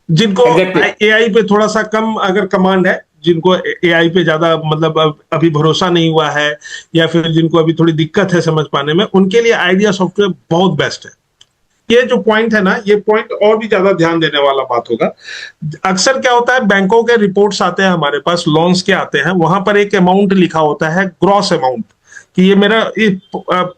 जिनको exactly. AI पे थोड़ा सा कम अगर कमांड है, जिनको एआई पे ज्यादा मतलब अभी भरोसा नहीं हुआ है, या फिर जिनको अभी थोड़ी दिक्कत है समझ पाने में, उनके लिए आइडिया सॉफ्टवेयर बहुत बेस्ट है। ये जो पॉइंट है ना, ये पॉइंट और भी ज्यादा ध्यान देने वाला बात होगा। अक्सर क्या होता है, बैंकों के रिपोर्ट्स आते हैं हमारे पास, लोन्स के आते हैं, वहां पर एक अमाउंट लिखा होता है, ग्रॉस अमाउंट, कि ये मेरा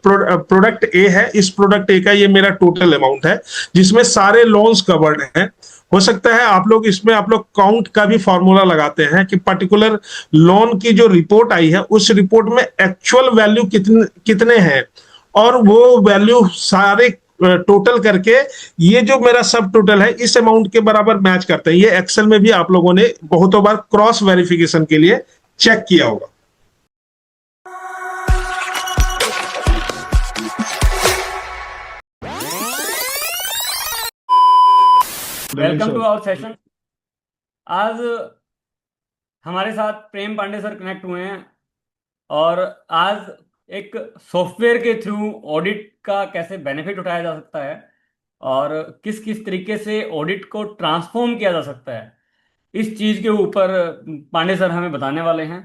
प्रोडक्ट ए है, इस प्रोडक्ट ए का ये मेरा टोटल अमाउंट है, जिसमें सारे लोन्स कवर्ड हैं। हो सकता है आप लोग इसमें आप लोग काउंट का भी फॉर्मूला लगाते हैं कि पर्टिकुलर लोन की जो रिपोर्ट आई है उस रिपोर्ट में एक्चुअल वैल्यू कितने कितने हैं, और वो वैल्यू सारे टोटल करके ये जो मेरा सब टोटल है इस अमाउंट के बराबर मैच करते हैं। ये एक्सेल में भी आप लोगों ने बहुतों बार क्रॉस वेरिफिकेशन के लिए चेक किया होगा। Welcome to our session. आज हमारे साथ प्रेम पांडे सर कनेक्ट हुए हैं और आज एक सॉफ्टवेयर के थ्रू ऑडिट का कैसे बेनिफिट उठाया जा सकता है और किस किस तरीके से ऑडिट को ट्रांसफॉर्म किया जा सकता है, इस चीज़ के ऊपर पांडे सर हमें बताने वाले हैं।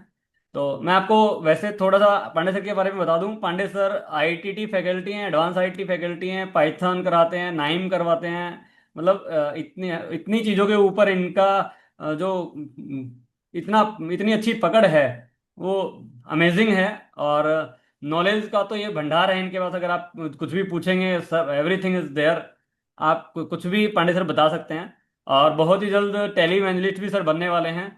तो मैं आपको वैसे थोड़ा सा पांडे सर के बारे में बता दूं। पांडे सर आईटीटी फैकल्टी हैं, एडवांस आईटी फैकल्टी हैं, पाइथन कराते हैं, नाइम करवाते हैं। मतलब इतनी इतनी चीज़ों के ऊपर इनका जो इतना इतनी अच्छी पकड़ है वो अमेजिंग है। और नॉलेज का तो ये भंडार है इनके पास। अगर आप कुछ भी पूछेंगे सब एवरीथिंग इज देयर। आप कुछ भी पांडे सर बता सकते हैं। और बहुत ही जल्द टेली इवेंजलिस्ट भी सर बनने वाले हैं।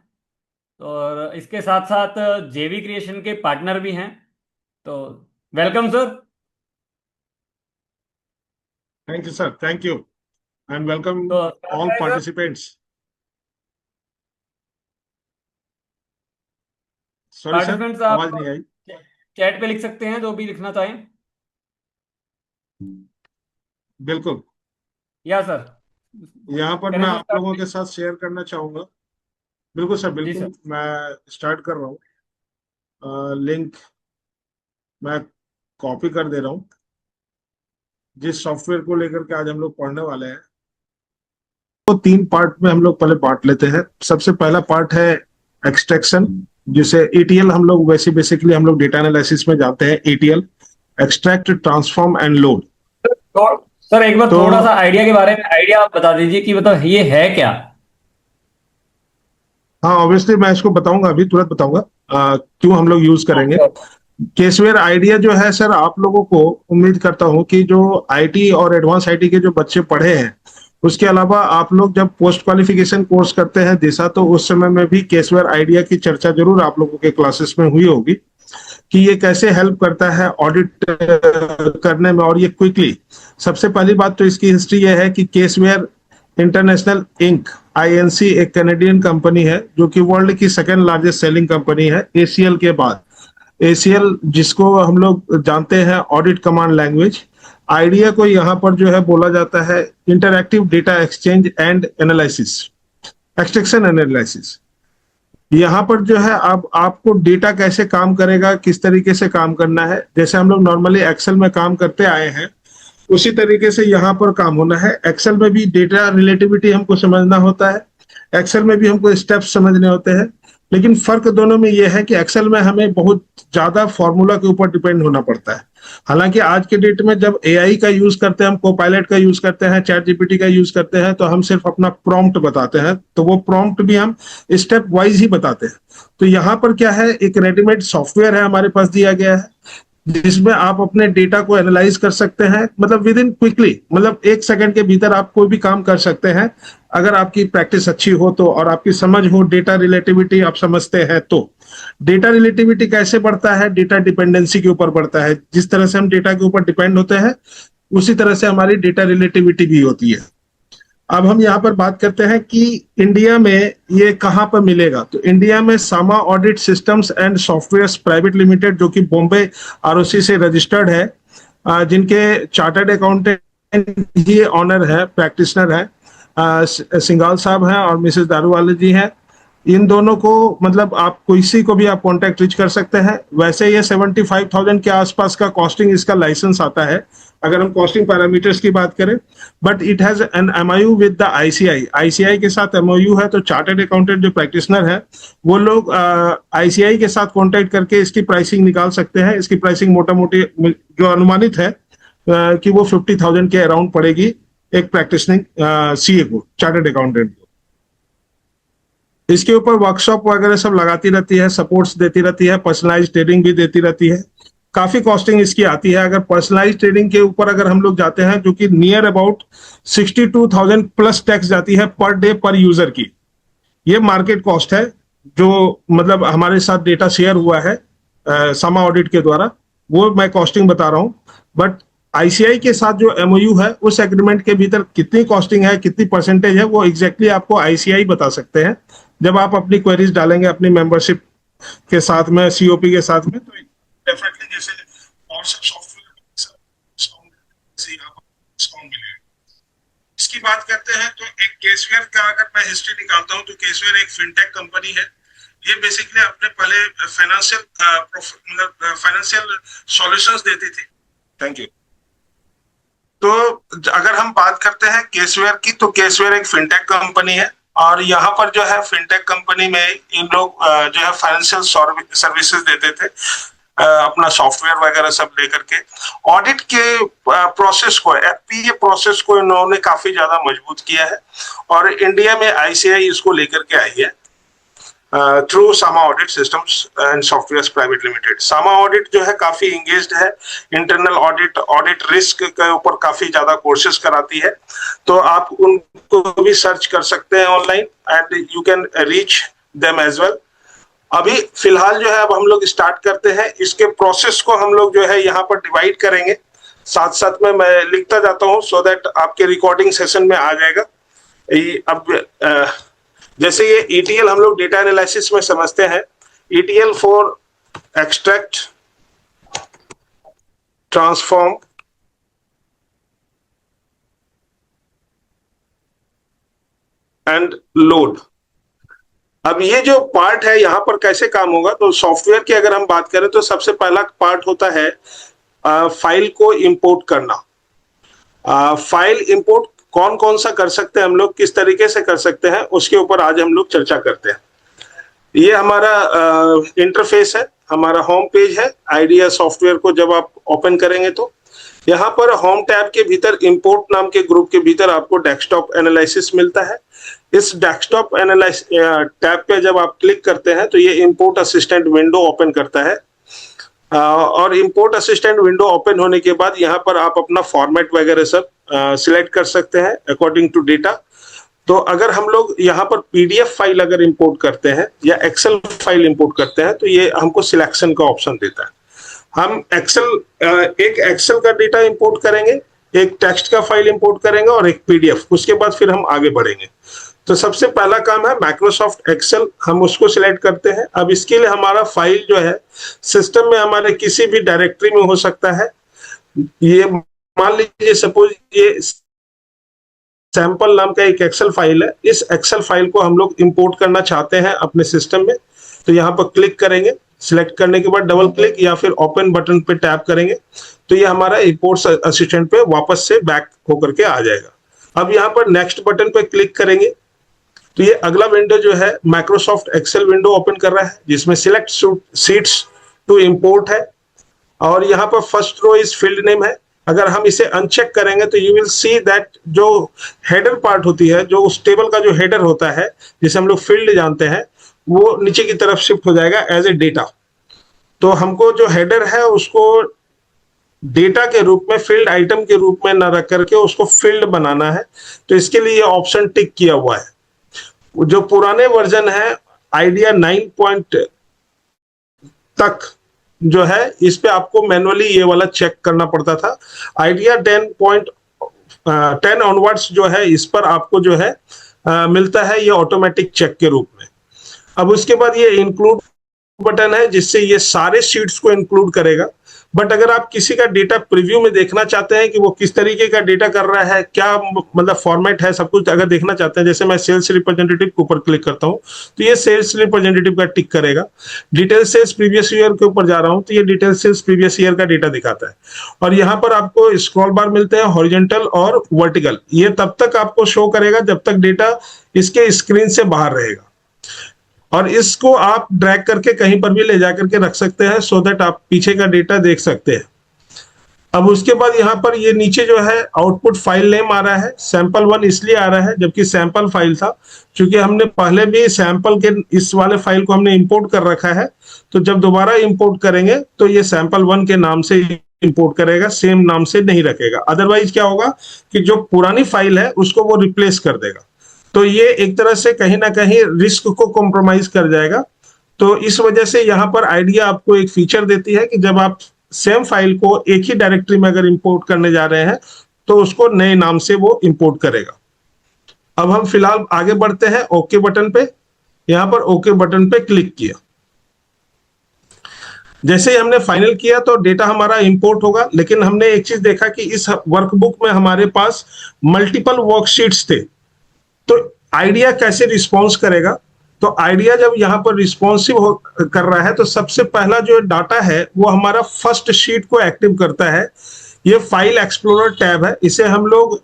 और इसके साथ साथ जेवी क्रिएशन के पार्टनर भी हैं। तो welcome sir. Thank you sir, thank you, and welcome to all sir participants. Sorry sir, participants आवाज आप नहीं आई। चैट पे लिख सकते हैं जो भी लिखना चाहें। बिल्कुल। या सर यहाँ पर कैन मैं आई आप लोगों स्टार्ट? के साथ शेयर करना चाहूंगा। बिल्कुल सर, जी सर। बिल्कुल, मैं स्टार्ट कर रहा हूँ। लिंक मैं कॉपी कर दे रहा हूँ। जिस सॉफ्टवेयर को लेकर के आज हम लोग पढ़ने वाले हैं, तो तीन पार्ट में हम लोग पहले बांट लेते हैं। सबसे पहला पार्ट है एक्सट्रैक्शन, जिसे एटीएल हम लोग वैसे बेसिकली हम लोग डेटा एनालिसिस में जानते हैं, ETL, extract, transform and load. तो सर एक बार तो थोड़ा सा आइडिया के बारे में आइडिया आप बता दीजिए कि मतलब ये है क्या। हाँ, ऑब्वियसली मैं इसको बताऊंगा, अभी तुरंत बताऊंगा क्यों हम लोग यूज करेंगे। अच्छा। केसवेयर आइडिया जो है सर, आप लोगों को उम्मीद करता हूं कि जो आईटी और एडवांस आईटी के जो बच्चे पढ़े हैं, उसके अलावा आप लोग जब पोस्ट क्वालिफिकेशन कोर्स करते हैं दिशा, तो उस समय में भी केसवेयर आइडिया की चर्चा जरूर आप लोगों के क्लासेस में हुई होगी कि ये कैसे हेल्प करता है ऑडिट करने में, और ये क्विकली। सबसे पहली बात तो इसकी हिस्ट्री ये है कि केसवेयर इंटरनेशनल इंक, आईएनसी, एक कैनेडियन कंपनी है जो कि वर्ल्ड की सेकेंड लार्जेस्ट सेलिंग कंपनी है एसीएल के बाद। एसीएल जिसको हम लोग जानते हैं ऑडिट कमांड लैंग्वेज, आइडिया को यहाँ पर जो है बोला जाता है interactive data exchange and analysis, extraction analysis. यहाँ पर जो है अब आपको डेटा कैसे काम करेगा, किस तरीके से काम करना है, जैसे हम लोग नॉर्मली एक्सेल में काम करते आए हैं उसी तरीके से यहाँ पर काम होना है। एक्सेल में भी डेटा रिलेटिविटी हमको समझना होता है, एक्सेल में भी हमको स्टेप्स समझने होते हैं। लेकिन फर्क दोनों में यह है कि एक्सेल में हमें बहुत ज्यादा फॉर्मूला के ऊपर डिपेंड होना पड़ता है। हालांकि आज के डेट में जब एआई का यूज करते हैं, हम कोपायलट का यूज करते हैं, चैट जीपीटी का यूज करते हैं, तो हम सिर्फ अपना प्रॉम्प्ट बताते हैं, तो वो प्रॉम्प्ट भी हम स्टेप वाइज ही बताते हैं। तो यहाँ पर क्या है, एक रेडीमेड सॉफ्टवेयर है हमारे पास दिया गया है, जिसमें आप अपने डेटा को एनालाइज कर सकते हैं, मतलब विद इन क्विकली, मतलब 1 सेकंड के भीतर आप कोई भी काम कर सकते हैं, अगर आपकी प्रैक्टिस अच्छी हो तो, और आपकी समझ हो, डेटा रिलेटिविटी आप समझते हैं तो। डेटा रिलेटिविटी कैसे बढ़ता है, डेटा डिपेंडेंसी के ऊपर बढ़ता है। जिस तरह से हम डेटा के ऊपर डिपेंड होते हैं, उसी तरह से हमारी डेटा रिलेटिविटी भी होती है। अब हम यहाँ पर बात करते हैं कि इंडिया में ये कहाँ पर मिलेगा। तो इंडिया में सामा audit systems and software private limited, जो कि बॉम्बे आरओसी से रजिस्टर्ड है, जिनके चार्टर्ड अकाउंटेंट ही ऑनर है, प्रैक्टिशनर है, सिंगाल साहब हैं और मिसेस दारूवाला जी हैं। इन दोनों को मतलब आप किसी को भी आप कांटेक्ट रीच कर सकते हैं। वैसे ये 75,000 के आसपास का कॉस्टिंग इसका लाइसेंस आता है अगर हम कॉस्टिंग पैरामीटर्स की बात करें। But it has an MOU with the ICI. ICI के साथ एमओयू है, तो चार्टर्ड अकाउंटेंट जो प्रैक्टिशनर है वो लोग आईसीआई के साथ कांटेक्ट करके इसकी प्राइसिंग निकाल सकते हैं। इसकी प्राइसिंग मोटा मोटी जो अनुमानित है कि वो 50,000 के अराउंड पड़ेगी एक प्रैक्टिसनिंग सीए को, चार्टर्ड अकाउंटेंट को। इसके ऊपर वर्कशॉप वगैरह सब लगाती रहती है, सपोर्ट्स देती रहती है, पर्सनलाइज ट्रेनिंग भी देती रहती है। काफी कॉस्टिंग इसकी आती है। अगर पर्सनलाइज ट्रेनिंग के ऊपर अगर हम लोग जाते हैं, जो कि नियर अबाउट 62,000 प्लस टैक्स जाती है पर डे पर यूजर की। ये मार्केट कॉस्ट है जो मतलब हमारे साथ डेटा शेयर हुआ है सामा ऑडिट के द्वारा, वो मैं कॉस्टिंग बता रहा हूँ। बट आईसीआई के साथ जो एमओयू है उस एग्रीमेंट के भीतर कितनी कॉस्टिंग है, कितनी परसेंटेज है, वो एग्जैक्टली आपको आईसीआई बता सकते हैं जब आप अपनी क्वेरीज डालेंगे अपनी मेंबरशिप के साथ में, सीओपी के साथ में। तो डेफिनेटली जैसे और सब सॉफ्टवेयर डिस्काउंट मिलेगा। इसकी बात करते हैं तो एक केसवेयर का अगर मैं हिस्ट्री निकालता हूं तो केसवेयर एक फिनटेक कंपनी है। ये बेसिकली अपने पहले फाइनेंशियल सॉल्यूशंस देती थी। Thank you. तो अगर हम बात करते हैं केसवेयर की, तो केसवेयर एक फिनटेक कंपनी है और यहाँ पर जो है फिनटेक कंपनी में इन लोग जो है फाइनेंशियल सर्विसेज देते थे अपना सॉफ्टवेयर वगैरह सब लेकर के। ऑडिट के प्रोसेस को, एफपीए प्रोसेस को इन्होंने काफी ज्यादा मजबूत किया है और इंडिया में आईसीआई इसको लेकर के आई है through Sama audit systems and software private limited. Sama audit जो है काफी इंगेज्ड है इंटरनल ऑडिट, ऑडिट रिस्क के ऊपर काफी ज्यादा कोर्सेज कराती है। तो आप उनको भी सर्च कर सकते हैं online and you can reach them as well. अभी फिलहाल जो है अब हम लोग स्टार्ट करते हैं। इसके प्रोसेस को हम लोग जो है यहाँ पर डिवाइड करेंगे, साथ साथ में मैं लिखता जाता हूँ सो दैट आपके रिकॉर्डिंग सेशन में आ जाएगा। अब जैसे ये ईटीएल हम लोग डेटा एनालिसिस में समझते हैं, ETL for extract, transform, and load. अब ये जो पार्ट है यहाँ पर कैसे काम होगा, तो सॉफ्टवेयर की अगर हम बात करें तो सबसे पहला पार्ट होता है फाइल को इंपोर्ट करना। फाइल इंपोर्ट कौन कौन सा कर सकते हैं हम लोग, किस तरीके से कर सकते हैं, उसके ऊपर आज हम लोग चर्चा करते हैं। ये हमारा इंटरफेस है, हमारा होम पेज है। आइडिया सॉफ्टवेयर को जब आप ओपन करेंगे तो यहाँ पर होम टैब के भीतर इंपोर्ट नाम के ग्रुप के भीतर आपको डेस्कटॉप एनालिसिस मिलता है। इस डेस्कटॉप एनालिसिस टैब पे जब आप क्लिक करते हैं तो ये इंपोर्ट असिस्टेंट विंडो ओपन करता है और इंपोर्ट असिस्टेंट विंडो ओपन होने के बाद यहाँ पर आप अपना फॉर्मेट वगैरह सब सिलेक्ट कर सकते हैं अकॉर्डिंग टू डेटा। तो अगर हम लोग यहाँ पर पीडीएफ फाइल अगर इंपोर्ट करते हैं या एक्सेल फाइल इंपोर्ट करते हैं तो ये हमको सिलेक्शन का ऑप्शन देता है। हम एक एक्सेल का डेटा इंपोर्ट करेंगे, एक टेक्स्ट का फाइल इंपोर्ट करेंगे और एक पीडीएफ, उसके बाद फिर हम आगे बढ़ेंगे। तो सबसे पहला काम है माइक्रोसॉफ्ट एक्सेल, हम उसको सिलेक्ट करते हैं। अब इसके लिए हमारा फाइल जो है सिस्टम में हमारे किसी भी डायरेक्टरी में हो सकता है। ये मान लीजिए सपोज ये सैंपल नाम का एक एक्सेल फाइल है, इस एक्सेल फाइल को हम लोग इंपोर्ट करना चाहते हैं अपने सिस्टम में। तो यहाँ पर क्लिक करेंगे, सिलेक्ट करने के बाद डबल क्लिक या फिर ओपन बटन पे टैप करेंगे तो ये हमारा इंपोर्ट असिस्टेंट पे वापस से बैक होकर के आ जाएगा। अब यहाँ पर नेक्स्ट बटन पे क्लिक करेंगे तो ये अगला विंडो जो है माइक्रोसॉफ्ट एक्सेल विंडो ओपन कर रहा है जिसमें सिलेक्ट शीट्स टू इंपोर्ट है और यहाँ पर first row is field name है। अगर हम इसे अनचेक करेंगे तो यू विल सी दैट जो हेडर पार्ट होती है, जो उस टेबल का जो हेडर होता है जिसे हम लोग फील्ड जानते हैं, वो नीचे की तरफ शिफ्ट हो जाएगा एज ए डेटा। तो हमको जो हेडर है उसको डेटा के रूप में, फील्ड आइटम के रूप में न रख करके उसको फील्ड बनाना है। तो इसके लिए ये ऑप्शन टिक किया हुआ है। जो पुराने वर्जन है आइडिया 9 तक जो है इस पे आपको मैनुअली ये वाला चेक करना पड़ता था। आइडिया 10 ऑनवर्ड्स जो है इस पर आपको जो है मिलता है ये ऑटोमेटिक चेक के रूप में। अब उसके बाद ये इंक्लूड बटन है जिससे ये सारे शीट्स को इंक्लूड करेगा बट अगर आप किसी का डेटा प्रीव्यू में देखना चाहते हैं कि वो किस तरीके का डेटा कर रहा है, क्या मतलब फॉर्मेट है, सब कुछ अगर देखना चाहते हैं, जैसे मैं सेल्स रिप्रेजेंटेटिव के ऊपर क्लिक करता हूँ तो ये सेल्स रिप्रेजेंटेटिव का टिक करेगा। डिटेल सेल्स प्रीवियस ईयर के ऊपर जा रहा हूँ तो ये डिटेल सेल्स प्रीवियस ईयर का डेटा दिखाता है। और यहाँ पर आपको स्क्रॉल बार मिलते हैं हॉरिजॉन्टल और वर्टिकल, ये तब तक आपको शो करेगा जब तक डेटा इसके स्क्रीन से बाहर रहेगा, और इसको आप ड्रैग करके कहीं पर भी ले जाकर के रख सकते हैं सो दैट आप पीछे का डेटा देख सकते हैं। अब उसके बाद यहाँ पर ये नीचे जो है आउटपुट फाइल नेम आ रहा है, सैंपल 1 इसलिए आ रहा है जबकि सैंपल फाइल था, क्योंकि हमने पहले भी सैंपल के इस वाले फाइल को हमने इंपोर्ट कर रखा है, तो जब दोबारा इंपोर्ट करेंगे तो ये सैंपल 1 के नाम से इंपोर्ट करेगा, सेम नाम से नहीं रखेगा। अदरवाइज क्या होगा कि जो पुरानी फाइल है उसको वो रिप्लेस कर देगा, तो ये एक तरह से कहीं ना कहीं रिस्क को कॉम्प्रोमाइज कर जाएगा। तो इस वजह से यहाँ पर आइडिया आपको एक फीचर देती है कि जब आप सेम फाइल को एक ही डायरेक्टरी में अगर इंपोर्ट करने जा रहे हैं तो उसको नए नाम से वो इंपोर्ट करेगा। अब हम फिलहाल आगे बढ़ते हैं ओके बटन पे। यहाँ पर ओके बटन पे क्लिक किया, जैसे ही हमने फाइनल किया तो डेटा हमारा इंपोर्ट होगा, लेकिन हमने एक चीज देखा कि इस वर्कबुक में हमारे पास मल्टीपल वर्कशीट्स थे, तो आइडिया कैसे रिस्पॉन्स करेगा। तो आइडिया जब यहाँ पर रिस्पॉन्सिव कर रहा है तो सबसे पहला जो डाटा है वो हमारा फर्स्ट शीट को एक्टिव करता है। ये फाइल एक्सप्लोरर टैब है, इसे हम लोग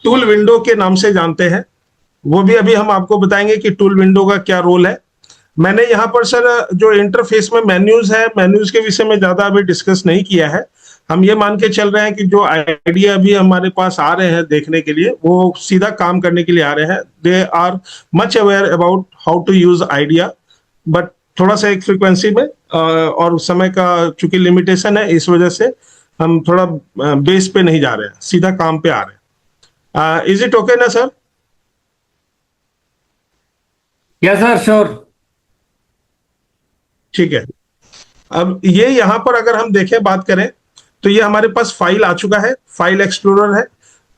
टूल विंडो के नाम से जानते हैं, वो भी अभी हम आपको बताएंगे कि टूल विंडो का क्या रोल है। मैंने यहाँ पर सर जो इंटरफेस में मेन्यूज है, मेन्यूज के विषय में ज्यादा अभी डिस्कस नहीं किया है। हम ये मान के चल रहे हैं कि जो आइडिया अभी हमारे पास आ रहे हैं देखने के लिए वो सीधा काम करने के लिए आ रहे हैं। They are much aware about how to use idea, but थोड़ा सा एक फ्रीक्वेंसी में और समय का चूंकि लिमिटेशन है, इस वजह से हम थोड़ा बेस पे नहीं जा रहे हैं, सीधा काम पे आ रहे हैं। इज इट ओके ना सर? Yes sir, sure. ठीक है। अब ये यहाँ पर अगर हम देखें, बात करें तो ये हमारे पास फाइल आ चुका है, फाइल एक्सप्लोरर है।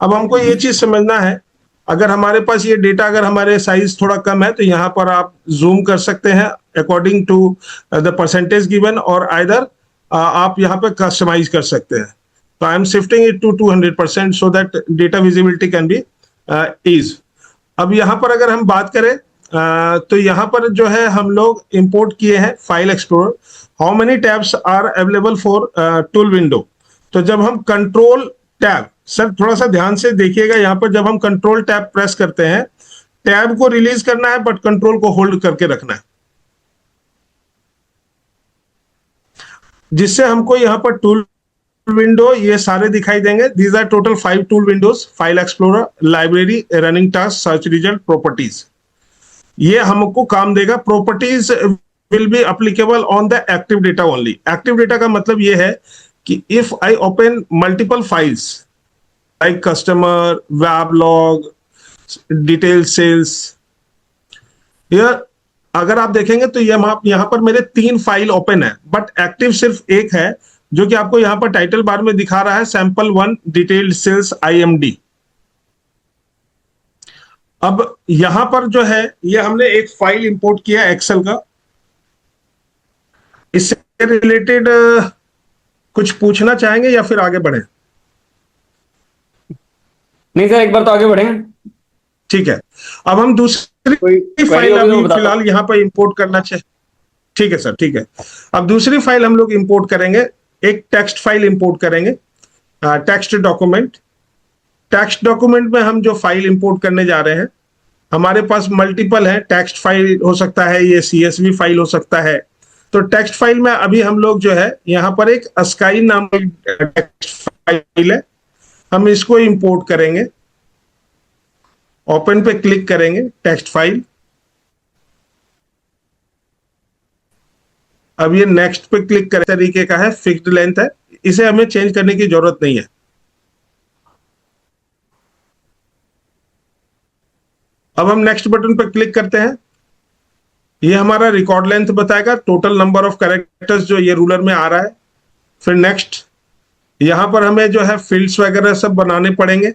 अब हमको ये चीज समझना है, अगर हमारे पास ये डेटा अगर हमारे साइज थोड़ा कम है तो यहाँ पर आप जूम कर सकते हैं according to the percentage given, और आइदर आप यहाँ पे कस्टमाइज कर सकते हैं। तो I am shifting it to 200% so that data visibility can be ease. अब यहाँ पर अगर हम बात करें तो यहाँ पर जो है हम लोग इंपोर्ट किए हैं file explorer. How many tabs are available for tool window. तो जब हम कंट्रोल टैब, सर थोड़ा सा ध्यान से देखिएगा, यहाँ पर जब हम कंट्रोल टैब प्रेस करते हैं, टैब को रिलीज करना है बट कंट्रोल को होल्ड करके रखना है, जिससे हमको यहाँ पर टूल विंडो ये सारे दिखाई देंगे। These are total 5 tool windows, file explorer, library, running task, search result, properties. ये हमको काम देगा। Properties will be applicable on the active data only. Active data का मतलब ये है कि if I open multiple files like customer, web log, detail sales, अगर आप देखेंगे तो ये यहाँ पर मेरे 3 फाइल ओपन है बट एक्टिव सिर्फ एक है, जो कि आपको यहाँ पर टाइटल बार में दिखा रहा है, सैंपल 1 डिटेल्ड सेल्स IMD। अब यहां पर जो है ये हमने एक फाइल इंपोर्ट किया एक्सेल का। इससे रिलेटेड कुछ पूछना चाहेंगे या फिर आगे बढ़े? नहीं सर, एक बार तो आगे बढ़े। ठीक है। अब हम दूसरी फाइल अभी फिलहाल यहाँ पर इंपोर्ट करना चाहिए। ठीक है सर, ठीक है। अब दूसरी फाइल हम लोग इंपोर्ट करेंगे, एक टेक्स्ट फाइल इंपोर्ट करेंगे, टेक्स्ट डॉक्यूमेंट। टेक्स्ट डॉक्यूमेंट में हम जो फाइल इंपोर्ट करने जा रहे हैं, हमारे पास मल्टीपल है। टेक्स्ट फाइल हो सकता है, ये CSV फाइल हो सकता है। तो टेक्स्ट फाइल में अभी हम लोग जो है यहाँ पर एक अस्काई नाम की टेक्स्ट फाइल है, हम इसको इंपोर्ट करेंगे। ओपन पे क्लिक करेंगे, टेक्स्ट फाइल। अब ये नेक्स्ट पे क्लिक करें, तरीके का है, फिक्स्ड लेंथ है, इसे हमें चेंज करने की जरूरत नहीं है। अब हम नेक्स्ट बटन पर क्लिक करते हैं, ये हमारा रिकॉर्ड लेंथ बताएगा, टोटल नंबर ऑफ कैरेक्टर्स जो ये रूलर में आ रहा है। फिर नेक्स्ट, यहां पर हमें जो है फील्ड्स वगैरह सब बनाने पड़ेंगे,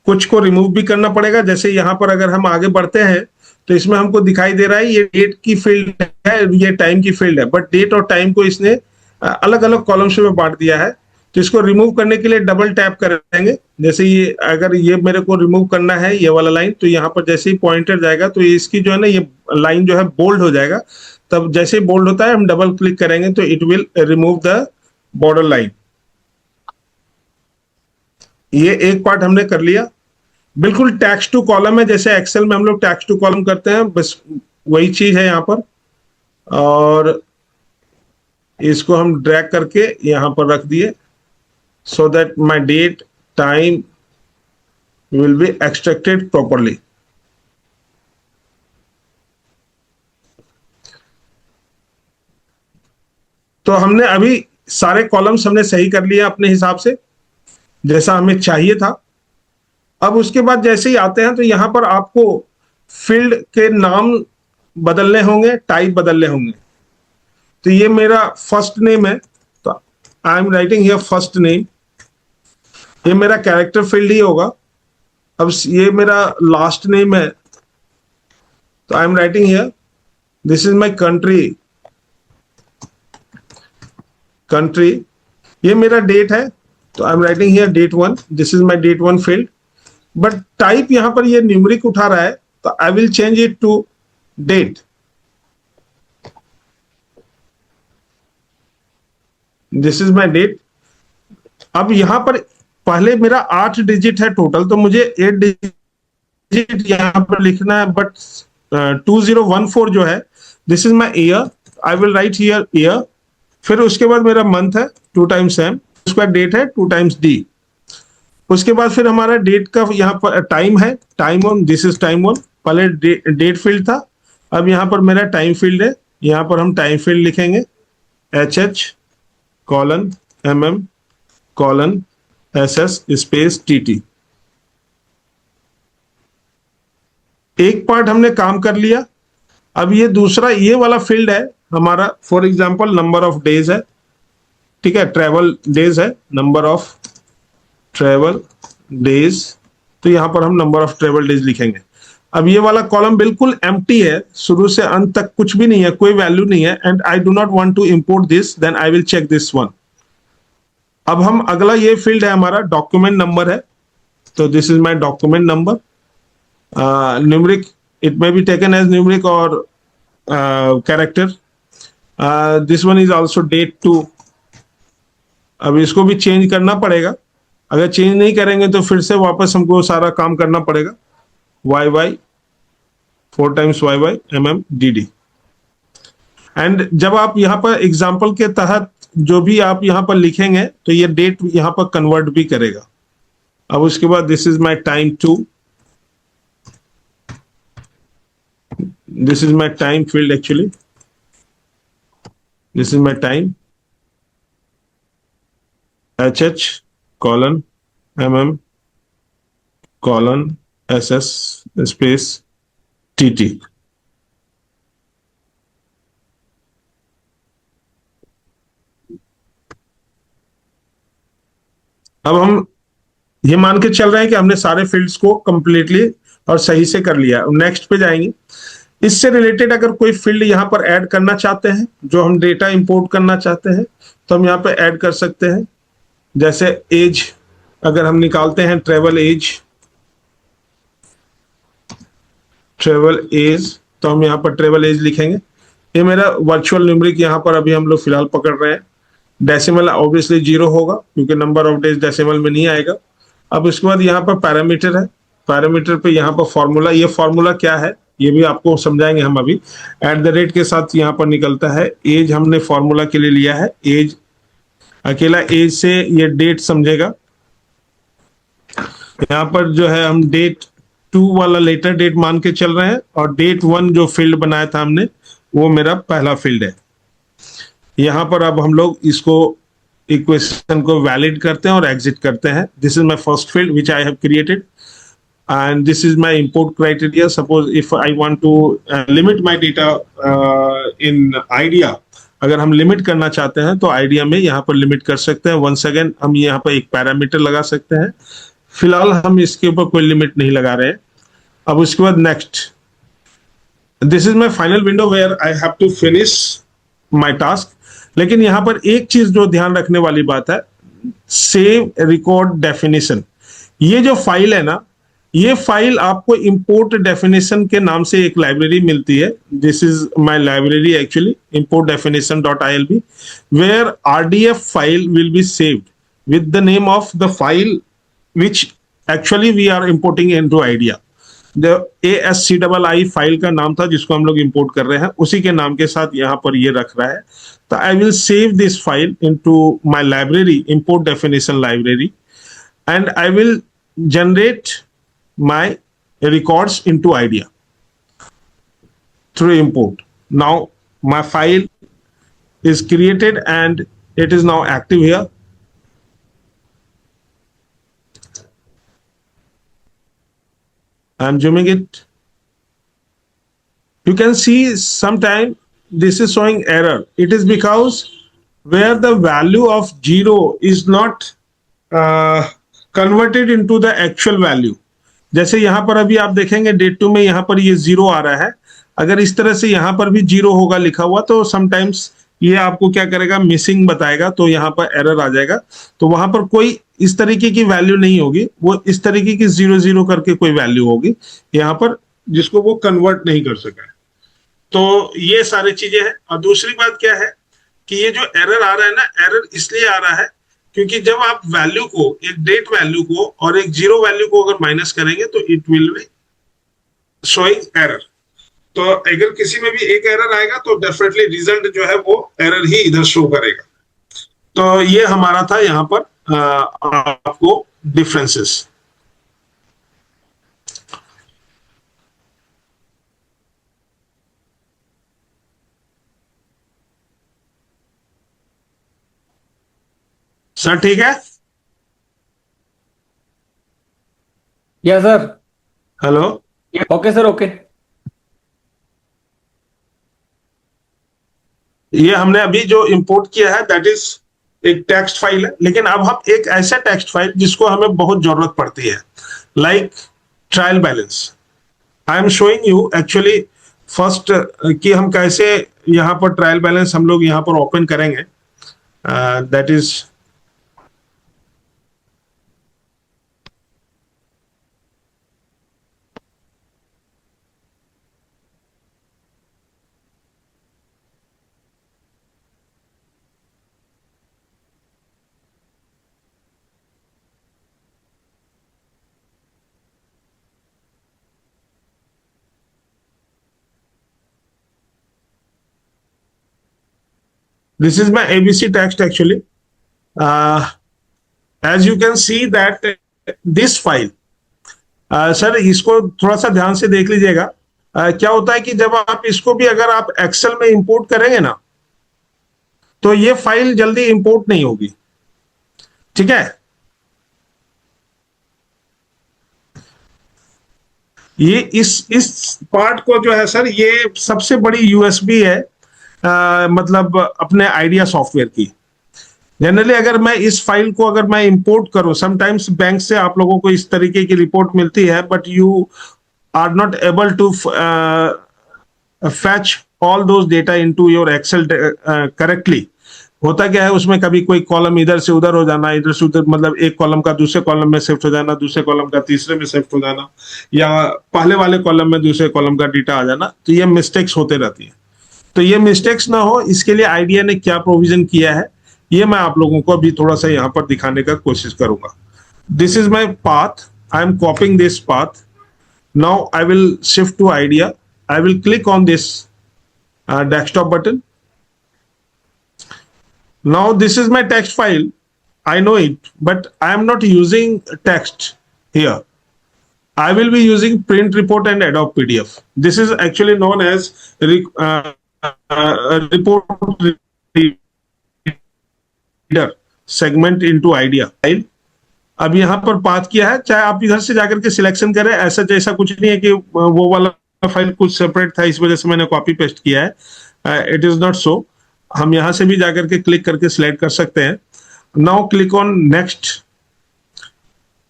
कुछ को रिमूव भी करना पड़ेगा। जैसे यहां पर अगर हम आगे बढ़ते हैं तो इसमें हमको दिखाई दे रहा है ये डेट की फील्ड है, ये टाइम की फील्ड है, बट डेट और टाइम को इसने अलग अलग कॉलम्स में बांट दिया है। तो इसको रिमूव करने के लिए डबल टैप करेंगे। जैसे ये अगर ये मेरे को रिमूव करना है ये वाला लाइन, तो यहाँ पर जैसे ही पॉइंटर जाएगा तो इसकी जो है ना ये लाइन जो है बोल्ड हो जाएगा। तब जैसे ही बोल्ड होता है हम डबल क्लिक करेंगे तो it will remove the border line. ये एक पार्ट हमने कर लिया। बिल्कुल टैक्स टू कॉलम है, जैसे एक्सेल में हम लोग टैक्स टू कॉलम करते हैं, बस वही चीज है यहाँ पर। और इसको हम ड्रैग करके यहाँ पर रख दिए, so that my date time will be extracted properly. तो हमने अभी सारे कॉलम्स हमने सही कर लिया अपने हिसाब से जैसा हमें चाहिए था। अब उसके बाद जैसे ही आते हैं तो यहाँ पर आपको फील्ड के नाम बदलने होंगे, टाइप बदलने होंगे। तो ये मेरा फर्स्ट नेम है, तो I am writing here first name. ये मेरा कैरेक्टर फील्ड ही होगा। अब ये मेरा लास्ट नेम है, तो I am writing here this is my country. Country. ये मेरा डेट है, तो I am writing here date 1। This is my date 1 field. But type यहां पर ये न्यूमेरिक उठा रहा है, तो I will change it to date. This is my date. अब यहां पर पहले मेरा 8 डिजिट है टोटल, तो मुझे 8 डिजिट यहां पर लिखना है। बट 2014 जो है, this is my year, I will write here year. फिर उसके बाद मेरा मंथ है 2 टाइम्स एम, उसके बाद डेट है 2 टाइम्स डी। उसके बाद फिर हमारा डेट का यहाँ पर टाइम है, time on, this is time on. पहले डेट फील्ड था, अब यहाँ पर मेरा टाइम फील्ड है। यहाँ पर हम टाइम फील्ड लिखेंगे HH colon MM colon SS space TT। एक पार्ट हमने काम कर लिया। अब ये दूसरा ये वाला फील्ड है हमारा, for example number of days है, ठीक है, ट्रेवल डेज है, नंबर ऑफ ट्रेवल डेज। तो यहां पर हम नंबर ऑफ ट्रेवल डेज लिखेंगे। अब ये वाला कॉलम बिल्कुल एम्प्टी है, शुरू से अंत तक कुछ भी नहीं है, कोई वैल्यू नहीं है। And I do not want to import this, then I will check this one. अब हम अगला ये फील्ड है हमारा डॉक्यूमेंट नंबर है, तो this is my document number. Numeric, it may be taken as numeric और character. This one is also date 2। अब इसको भी चेंज करना पड़ेगा, अगर चेंज नहीं करेंगे तो फिर से वापस हमको सारा काम करना पड़ेगा। YY 4 times YY MM DD। And जब आप यहाँ पर एग्जाम्पल के तहत जो भी आप यहाँ पर लिखेंगे तो ये डेट यहाँ पर कन्वर्ट भी करेगा। अब उसके बाद this is my time 2, this is my time field actually, this is my time HH colon MM colon SS space TT। अब हम ये मान के चल रहे हैं कि हमने सारे फील्ड्स को कंप्लीटली और सही से कर लिया। नेक्स्ट पे जाएंगे। इससे रिलेटेड अगर कोई फील्ड यहाँ पर ऐड करना चाहते हैं, जो हम डेटा इंपोर्ट करना चाहते हैं, तो हम यहाँ पे ऐड कर सकते हैं। जैसे एज अगर हम निकालते हैं, ट्रेवल एज, ट्रेवल एज, तो हम यहाँ पर ट्रेवल एज लिखेंगे। ये मेरा वर्चुअल न्यूमेरिक यहाँ पर अभी हम लोग फिलहाल पकड़ रहे हैं। डेसिमल ऑब्वियसली 0 होगा क्योंकि नंबर ऑफ डेज डेसिमल में नहीं आएगा। अब इसके बाद यहाँ पर पैरामीटर है, पैरामीटर पे यहाँ पर फॉर्मूला, ये फॉर्मूला क्या है ये भी आपको समझाएंगे हम अभी। @ के साथ यहाँ पर निकलता है। एज हमने फॉर्मूला के लिए लिया है, एज अकेला एज से ये डेट समझेगा। यहाँ पर जो है हम डेट 2 वाला लेटर डेट मान के चल रहे हैं, और डेट 1 जो फील्ड बनाया था हमने वो मेरा पहला फील्ड है। यहाँ पर अब हम लोग इसको इक्वेशन को वैलिड करते हैं और एग्जिट करते हैं। This is my first field which I have created and this is my import criteria. Suppose if I want to limit my data in idea, अगर हम लिमिट करना चाहते हैं तो आइडिया में यहाँ पर लिमिट कर सकते हैं। वंस अगेन हम यहाँ पर एक पैरामीटर लगा सकते हैं। फिलहाल हम इसके ऊपर कोई लिमिट नहीं लगा रहे हैं। अब उसके बाद next, this is my final window where I have to finish my task. लेकिन यहां पर एक चीज जो ध्यान रखने वाली बात है, सेव रिकॉर्ड डेफिनेशन। ये जो फाइल है ना, ये फाइल आपको इंपोर्ट डेफिनेशन के नाम से एक लाइब्रेरी मिलती है। This is my library actually, import definition.ilb, where RDF file will be saved with the name of the file which actually we are importing into idea। ASCII file का नाम था जिसको हम लोग इंपोर्ट कर रहे हैं, उसी के नाम के साथ यहाँ पर ये रख रहा है। तो I will save this file into my library, import definition library, and I will generate my records into idea through import. Now my file is created and it is now active here. I'm zooming it. You can see sometime this is showing error. It is because where the value of 0 is not converted into the actual value. जैसे यहां पर अभी आप देखेंगे date to में यहां पर ये 0 आ रहा है, अगर इस तरह से यहां पर भी 0 होगा लिखा हुआ तो समटाइम्स ये आपको क्या करेगा, मिसिंग बताएगा, तो यहां पर एरर आ जाएगा। तो वहां पर कोई इस तरीके की वैल्यू नहीं होगी, वो इस तरीके की 0 0 करके कोई वैल्यू होगी यहां पर, जिसको वो कन्वर्ट नहीं कर सका है। तो ये सारी चीजें हैं। और दूसरी बात क्या है कि ये जो एरर आ रहा है ना, एरर इसलिए आ रहा है क्योंकि जब आप वैल्यू को, एक डेट वैल्यू को और एक 0 वैल्यू को अगर माइनस करेंगे तो it will be showing error. तो अगर किसी में भी एक एरर आएगा तो डेफिनेटली रिजल्ट जो है वो एरर ही इधर शो करेगा। तो ये हमारा था यहाँ पर आपको डिफरेंसेस। सर ठीक है? Yes sir. Hello. Okay sir, okay. ये हमने अभी जो इंपोर्ट किया है दैट इज एक टेक्स्ट फाइल है, लेकिन अब हम एक ऐसा टेक्स्ट फाइल जिसको हमें बहुत जरूरत पड़ती है, like trial balance. I am showing you actually first कि हम कैसे यहाँ पर ट्रायल बैलेंस हम लोग यहाँ पर ओपन करेंगे। That is this is my ABC text actually. As you can see that this file, sir इसको थोड़ा सा ध्यान से देख लीजिएगा। क्या होता है कि जब आप इसको भी अगर आप एक्सेल में इंपोर्ट करेंगे ना, तो ये फाइल जल्दी इंपोर्ट नहीं होगी, ठीक है। ये इस पार्ट को जो है सर, ये सबसे बड़ी यूएसबी है मतलब अपने आइडिया सॉफ्टवेयर की। जनरली अगर मैं इस फाइल को अगर मैं इंपोर्ट करूं, समटाइम्स बैंक से आप लोगों को इस तरीके की रिपोर्ट मिलती है, but you are not able to fetch all those data into your Excel correctly. होता क्या है उसमें, कभी कोई कॉलम इधर से उधर हो जाना, इधर से उधर, मतलब एक कॉलम का दूसरे कॉलम में शिफ्ट हो जाना, दूसरे कॉलम का तीसरे में शिफ्ट हो जाना, या पहले वाले कॉलम में दूसरे कॉलम का डेटा आ जाना, तो ये मिस्टेक्स होते रहती है। तो ये मिस्टेक्स ना हो इसके लिए आइडिया ने क्या प्रोविजन किया है, ये मैं आप लोगों को अभी थोड़ा सा यहाँ पर दिखाने का कोशिश करूंगा। This is my path, I am copying this path. Now I will shift to idea, I will click on this desktop button. Now this is my text file. I know it, but I am not using text here. I will be using print report and Adobe PDF. This is actually known as report reader segment into idea file. अब यहाँ पर path किया है, चाहे आप इधर से जाकर के सिलेक्शन करें, ऐसा जैसा कुछ नहीं है कि वो वाला फाइल कुछ सेपरेट था इस वजह से मैंने कॉपी पेस्ट किया है। It is not so. हम यहां से भी जाकर के क्लिक करके सिलेक्ट कर सकते हैं। Now click on next.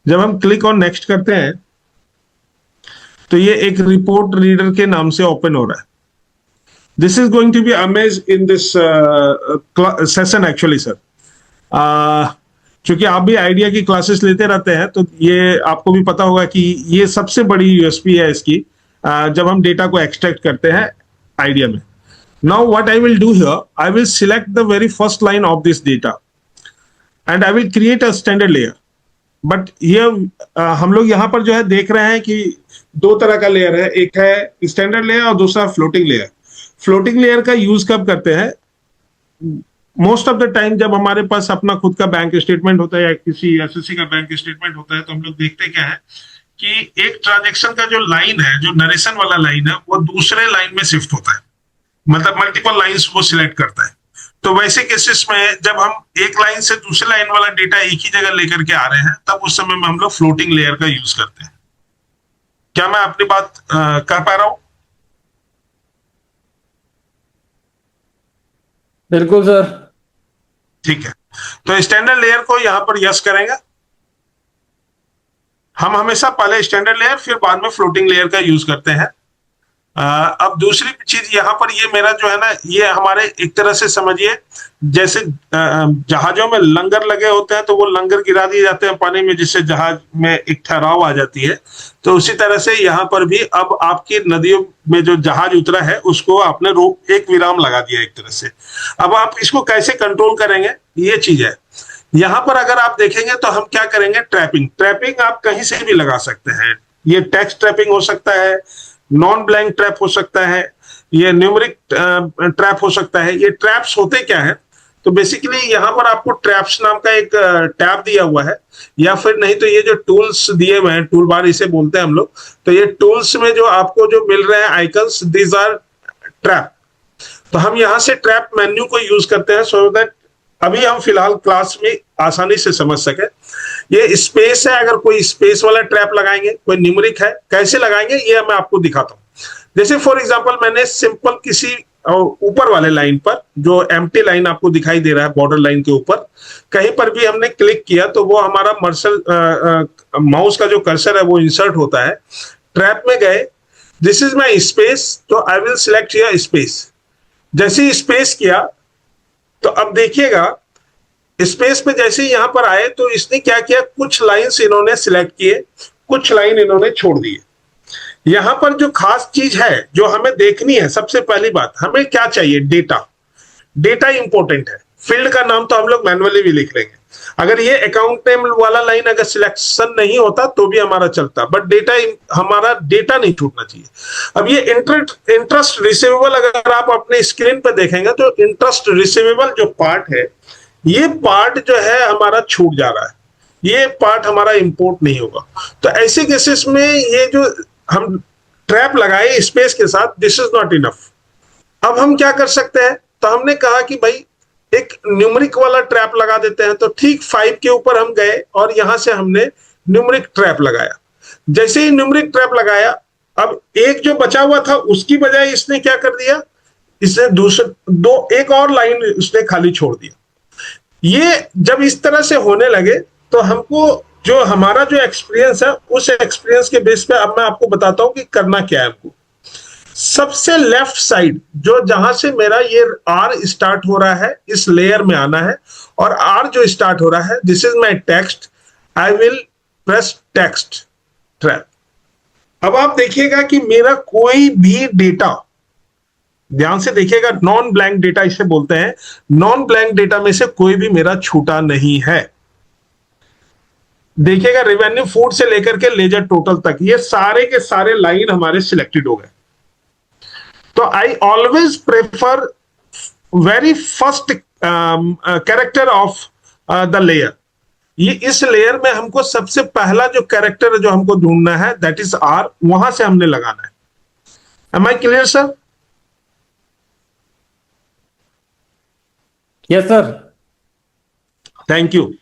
जब हम क्लिक ऑन नेक्स्ट करते हैं तो ये एक रिपोर्ट रीडर के नाम से ओपन हो रहा है। This is going to be amazed in this session actually, sir. क्योंकि आप भी आइडिया की क्लासेस लेते रहते हैं, तो ये आपको भी पता होगा कि ये सबसे बड़ी यूएसपी है इसकी, जब हम डेटा को एक्सट्रैक्ट करते हैं आइडिया में. Now what I will do here, I will select the very first line of this data and I will create a standard layer. But ये हम लोग यहाँ पर जो है देख रहे हैं कि दो तरह का लेयर है, एक है स्टैंडर्ड लेयर और दूसरा फ्लोटिंग लेयर. फ्लोटिंग लेयर का यूज कब करते हैं? मोस्ट ऑफ द टाइम जब हमारे पास अपना खुद का बैंक स्टेटमेंट होता है या किसी एसएससी का बैंक स्टेटमेंट होता है, तो हम लोग देखते क्या है कि एक ट्रांजेक्शन का जो लाइन है, जो नरेशन वाला लाइन है, वो दूसरे लाइन में शिफ्ट होता है, मतलब मल्टीपल लाइंस वो सिलेक्ट करता है. तो वैसे केसेस में जब हम एक लाइन से दूसरे लाइन वाला डेटा एक ही जगह लेकर के आ रहे हैं, तब उस समय में हम लोग फ्लोटिंग लेयर का यूज करते हैं. क्या मैं अपनी बात कर पा रहा हूं? बिल्कुल सर. ठीक है, तो स्टैंडर्ड लेयर को यहां पर यस करेंगे. हम हमेशा पहले स्टैंडर्ड लेयर फिर बाद में फ्लोटिंग लेयर का यूज करते हैं. अब दूसरी चीज यहाँ पर, ये मेरा जो है ना, ये हमारे एक तरह से समझिए जैसे जहाजों में लंगर लगे होते हैं, तो वो लंगर गिरा दिए जाते हैं पानी में, जिससे जहाज में एक ठहराव आ जाती है. तो उसी तरह से यहाँ पर भी अब आपकी नदियों में जो जहाज उतरा है, उसको आपने रोक एक विराम लगा दिया एक तरह से. अब आप इसको कैसे कंट्रोल करेंगे, ये चीज है. यहाँ पर अगर आप देखेंगे तो हम क्या करेंगे, ट्रैपिंग. ट्रैपिंग आप कहीं से भी लगा सकते हैं. ये टेक्स्ट ट्रैपिंग हो सकता है, नॉन ब्लैंक ट्रैप हो सकता है, ये न्यूमेरिक ट्रैप हो सकता है. ये ट्रैप्स होते क्या है, तो बेसिकली यहाँ पर आपको ट्रैप्स नाम का एक टैब दिया हुआ है, या फिर नहीं तो ये जो टूल्स दिए हुए हैं, टूल बार इसे बोलते हैं हम लोग. तो ये टूल्स में जो आपको जो मिल रहे हैं आइकन्स, दीज आर ट्रैप. तो हम यहाँ से ट्रैप मेन्यू को यूज करते हैं, सो दैट अभी हम फिलहाल क्लास में आसानी से समझ सके. ये स्पेस है, अगर कोई स्पेस वाला ट्रैप लगाएंगे, कोई न्यूमेरिक है, कैसे लगाएंगे ये मैं आपको दिखाता हूँ. जैसे फॉर एग्जांपल मैंने सिंपल किसी ऊपर वाले लाइन पर, जो एम्प्टी लाइन आपको दिखाई दे रहा है बॉर्डर लाइन के ऊपर, कहीं पर भी हमने क्लिक किया तो वो हमारा माउस का जो कर्सर है वो इंसर्ट होता है. ट्रैप में गए, दिस इज माई स्पेस, तो I will select here space. जैसे ही स्पेस किया तो अब देखिएगा स्पेस पे जैसे ही यहां पर आए, तो इसने क्या किया, कुछ लाइंस इन्होंने सिलेक्ट किए, कुछ लाइन इन्होंने छोड़ दिए. यहां पर जो खास चीज है जो हमें देखनी है, सबसे पहली बात हमें क्या चाहिए, डेटा. डेटा इंपॉर्टेंट है. फील्ड का नाम तो हम लोग मैनुअली भी लिख लेंगे. अगर ये अकाउंट नेम वाला लाइन अगर सिलेक्शन नहीं होता तो भी हमारा चलता, बट डेटा, हमारा डेटा नहीं छूटना चाहिए. अब ये इंटरेस्ट रिसीवेबल, अगर आप अपने स्क्रीन पर देखेंगे तो इंटरेस्ट रिसीवेबल जो पार्ट है, ये पार्ट जो है हमारा छूट जा रहा है, ये पार्ट हमारा इंपोर्ट नहीं होगा. तो ऐसे केसेस में ये जो हम ट्रैप लगाए स्पेस के साथ, दिस इज नॉट इनफ. अब हम क्या कर सकते हैं, तो हमने कहा कि भाई एक न्यूमेरिक वाला ट्रैप लगा देते हैं. तो ठीक 5 के ऊपर हम गए और यहां से हमने न्यूमेरिक ट्रैप लगाया. जैसे ही न्यूमेरिक ट्रैप लगाया, अब एक जो बचा हुआ था उसकी बजाय इसने क्या कर दिया, इसने दूसरे एक और लाइन उसने खाली छोड़ दिया. ये जब इस तरह से होने लगे तो हमको जो हमारा जो एक्सपीरियंस है, उस एक्सपीरियंस के बेस पे अब मैं आपको बताता हूं कि करना क्या है हमको. सबसे लेफ्ट साइड जो जहां से मेरा ये आर स्टार्ट हो रहा है, इस लेयर में आना है, और आर जो स्टार्ट हो रहा है, this is my text. I will press text trap. अब आप देखिएगा कि मेरा कोई भी डेटा, ध्यान से देखिएगा, नॉन ब्लैंक डेटा इसे बोलते हैं, नॉन ब्लैंक डेटा में से कोई भी मेरा छूटा नहीं है. देखिएगा रेवेन्यू फूड से लेकर के लेजर टोटल तक ये सारे के सारे लाइन हमारे सिलेक्टेड हो गए. तो I always prefer very first character of the layer. ये इस लेयर में हमको सबसे पहला जो कैरेक्टर जो हमको ढूंढना है, दैट इज आर, वहां से हमने लगाना है. Am I clear sir? Yes sir. Thank you.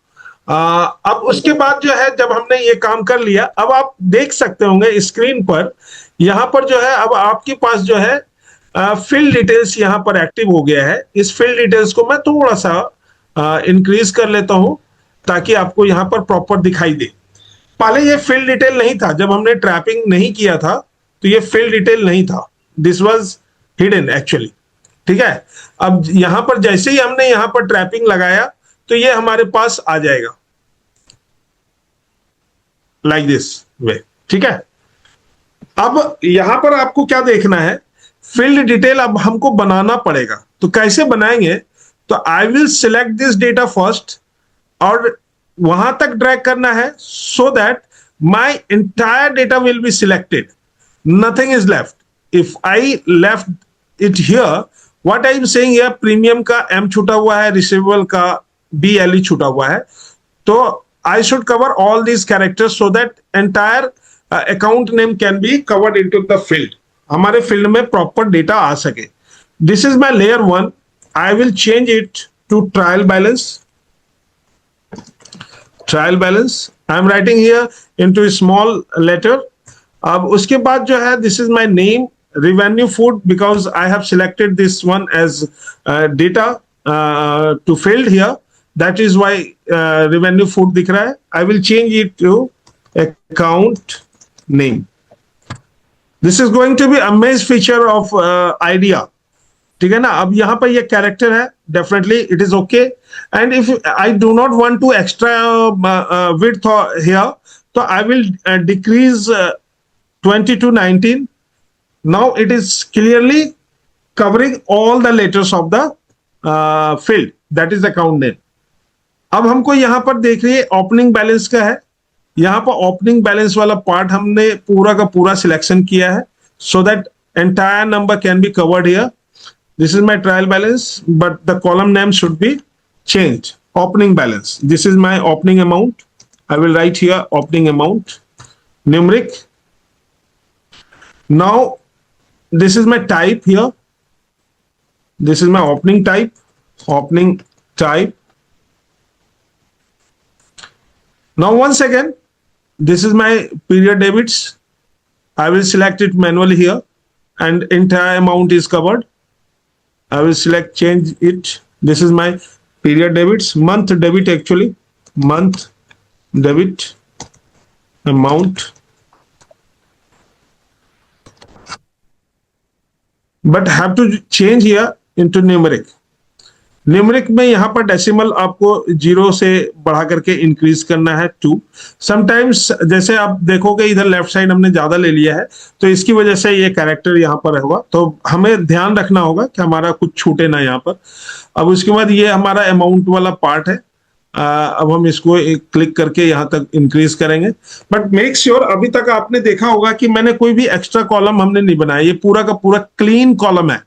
अब उसके बाद जो है, जब हमने ये काम कर लिया, अब आप देख सकते होंगे स्क्रीन पर, यहां पर जो है अब आपके पास जो है फील्ड डिटेल्स यहां पर एक्टिव हो गया है. इस फील्ड डिटेल्स को मैं थोड़ा सा इंक्रीज कर लेता हूं ताकि आपको यहां पर प्रॉपर दिखाई दे. पहले ये फील्ड डिटेल नहीं था, जब हमने ट्रैपिंग नहीं किया था तो ये फील्ड डिटेल नहीं था, दिस वाज हिडन एक्चुअली. ठीक है। अब यहां पर जैसे ही हमने यहां पर ट्रैपिंग लगाया तो ये हमारे पास आ जाएगा लाइक दिस वे, ठीक है। अब यहां पर आपको क्या देखना है, फील्ड डिटेल अब हमको बनाना पड़ेगा। तो कैसे बनाएंगे, तो I will select this data first और वहां तक ड्रैग करना है so that my entire data will be selected, nothing is left. If I left it here, what I am saying here, premium का एम छूटा हुआ है, रिसीवेबल का BLE छूटा हुआ है, तो I should cover all these characters so that entire account name can be covered into the field, हमारे फील्ड में प्रॉपर डेटा आ सके। This is my layer 1, I will change it to trial balance. Trial balance I am writing here into small letter. अब उसके बाद जो है, this is my name, revenue food, because I have selected this one as data to field here, that is why revenue food दिख रहा है। I will change it to account name. This is going to be amazing feature of idea, ठीक है ना। अब यहाँ पर ये कैरेक्टर है, definitely it is okay. And if I do not want to extra width here, तो I will decrease 20 to 19. Now it is clearly covering all the letters of the field, that is account name. अब हमको यहां पर देख रही है opening balance का है, यहां पर ओपनिंग बैलेंस वाला पार्ट हमने पूरा का पूरा सिलेक्शन किया है सो that entire number can be covered here. This is my trial balance but the column name should be change, opening balance. This is my opening amount, I will write here opening amount numeric. Now this is my type here, this is my opening type. Now once again, this is my period debits, I will select it manually here and entire amount is covered. I will select change it. This is my period debits, month debit, actually month debit amount, but have to change here into numeric. Numeric में यहां पर decimal आपको 0 से बढ़ा करके increase करना है 2। Sometimes जैसे आप देखोगे इधर लेफ्ट साइड हमने ज्यादा ले लिया है तो इसकी वजह से ये कैरेक्टर यहां पर होगा, तो हमें ध्यान रखना होगा कि हमारा कुछ छूटे ना यहां पर। अब उसके बाद ये हमारा अमाउंट वाला पार्ट है, अब हम इसको एक क्लिक करके यहां तक इंक्रीज करेंगे। बट मेक श्योर, अभी तक आपने देखा होगा कि मैंने कोई भी एक्स्ट्रा कॉलम हमने नहीं बनाया, ये पूरा का पूरा क्लीन कॉलम है।